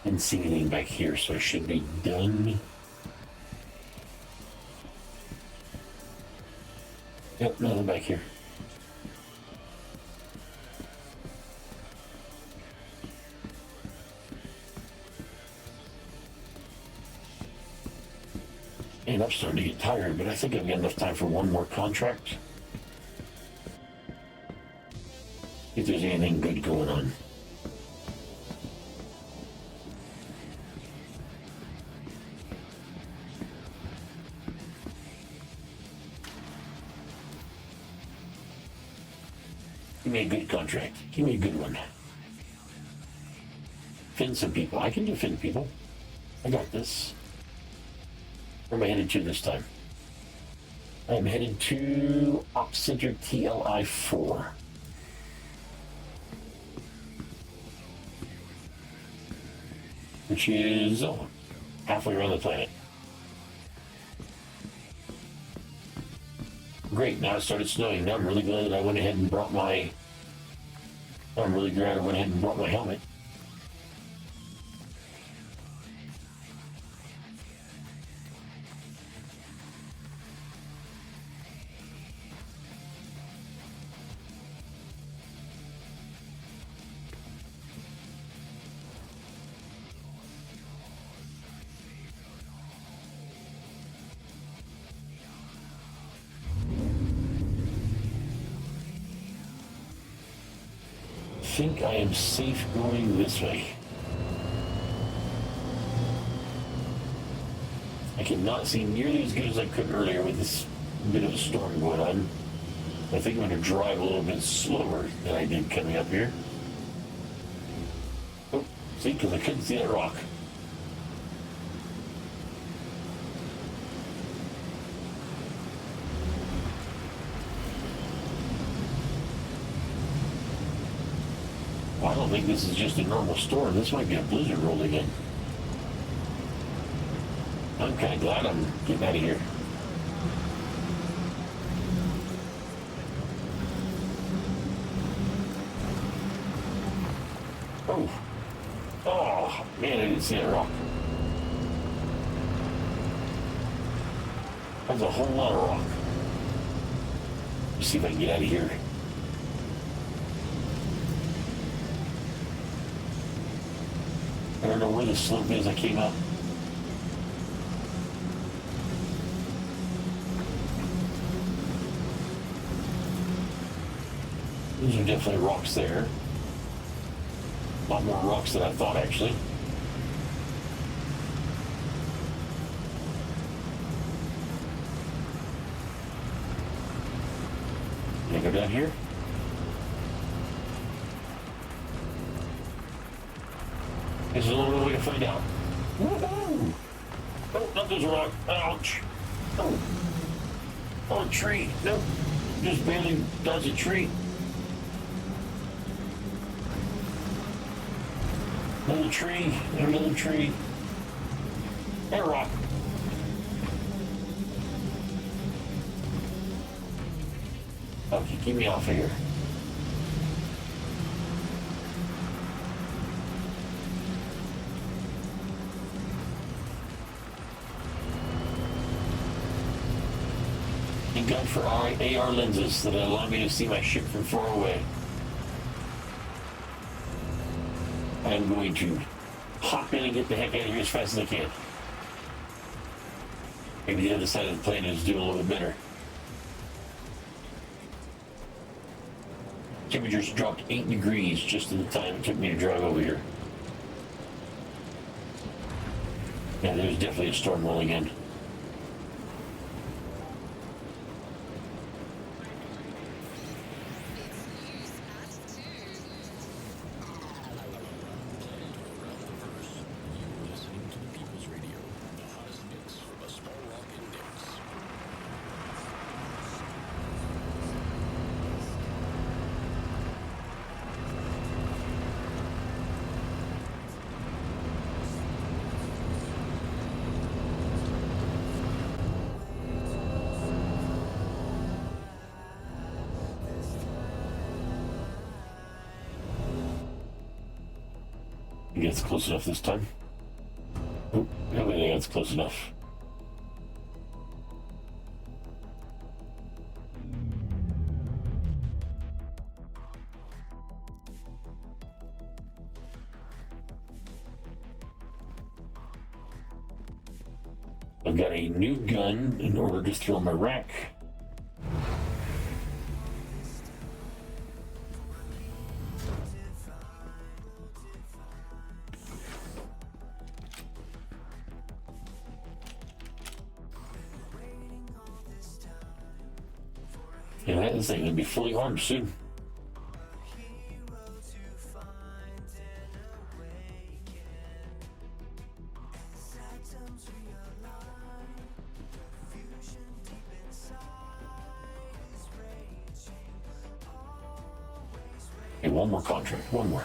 S2: Didn't see anything back here, so I should be done. Yep, nothing back here. And I'm starting to get tired, but I think I've got enough time for one more contract. If there's anything good going on. Give me a good contract. Give me a good one. Fin some people. I can defend people. I got this. Where am I headed to this time? I'm headed to Op Center TLI 4. Which is halfway around the planet. Great, now it started snowing. Now I'm really glad that I went ahead and brought my... I'm really glad I went ahead and brought my helmet. I think I am safe going this way. I cannot see nearly as good as I could earlier with this bit of a storm going on. I think I'm going to drive a little bit slower than I did coming up here. Oh, see, because I couldn't see that rock. Well, I don't think this is just a normal storm. This might be a blizzard rolling in. I'm kind of glad I'm getting out of here. Oh. Oh, man, I didn't see that rock. That's a whole lot of rock. Let's see if I can get out of here. I don't know where the slope is. I came up. Those are definitely rocks there. A lot more rocks than I thought, actually. Can I go down here? This is the only way to find out. Woohoo! Oh, not this rock. Ouch. Oh. Oh, a tree. Nope. Just barely does a tree. Another tree. Another tree. And a rock. Okay, keep me off of here. Thank God for AR lenses that allow me to see my ship from far away. I'm going to hop in and get the heck out of here as fast as I can. Maybe the other side of the planet is doing a little bit better. Temperatures dropped 8 degrees just in the time it took me to drive over here. Yeah, there's definitely a storm rolling in. I think it's close enough this time. Oh, I don't think that's close enough. I've got a new gun in order to throw my rack. Yeah, that thing will be fully armed soon. Hey, one more contract, one more.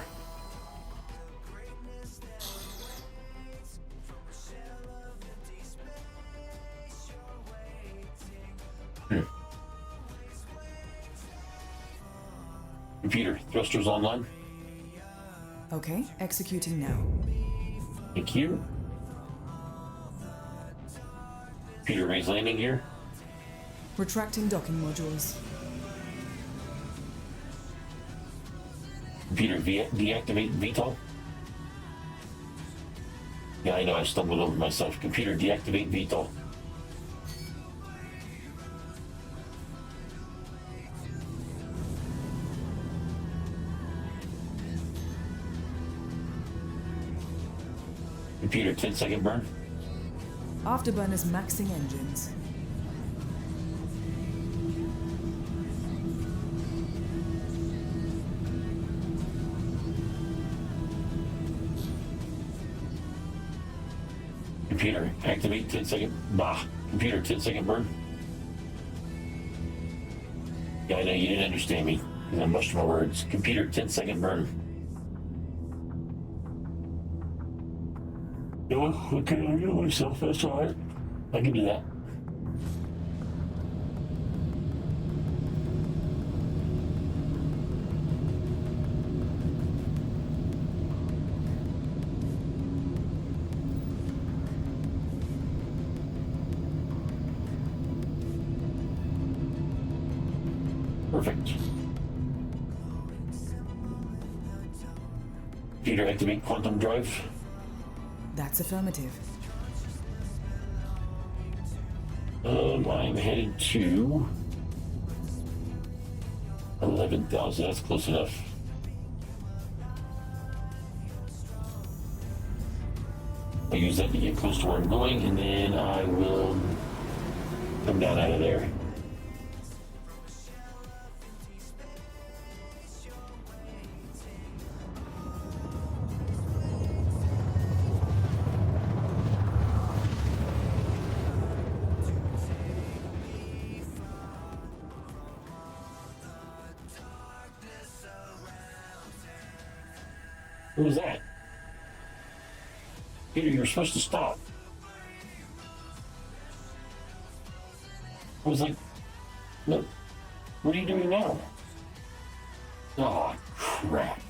S2: Computer, thrusters online.
S3: Okay, executing now.
S2: Thank you. Computer, raise landing gear.
S3: Retracting docking modules.
S2: Computer, deactivate VTOL. Yeah, I know, I stumbled over myself. Computer, deactivate VTOL. Computer, 10-second burn.
S3: Afterburn is maxing engines.
S2: Computer, activate 10-second. Bah. Computer, 10-second burn. Yeah, I know you didn't understand me. I mushed my words. Computer, 10-second burn. No, okay, I know myself. That's all right. I can do that. Perfect. Computer, activate quantum drive.
S3: That's affirmative.
S2: I'm headed to 11,000. That's close enough. I'll use that to get close to where I'm going, and then I will come down out of there. What was that? Peter, you're supposed to stop. I was like, no, what are you doing now? Oh, crap.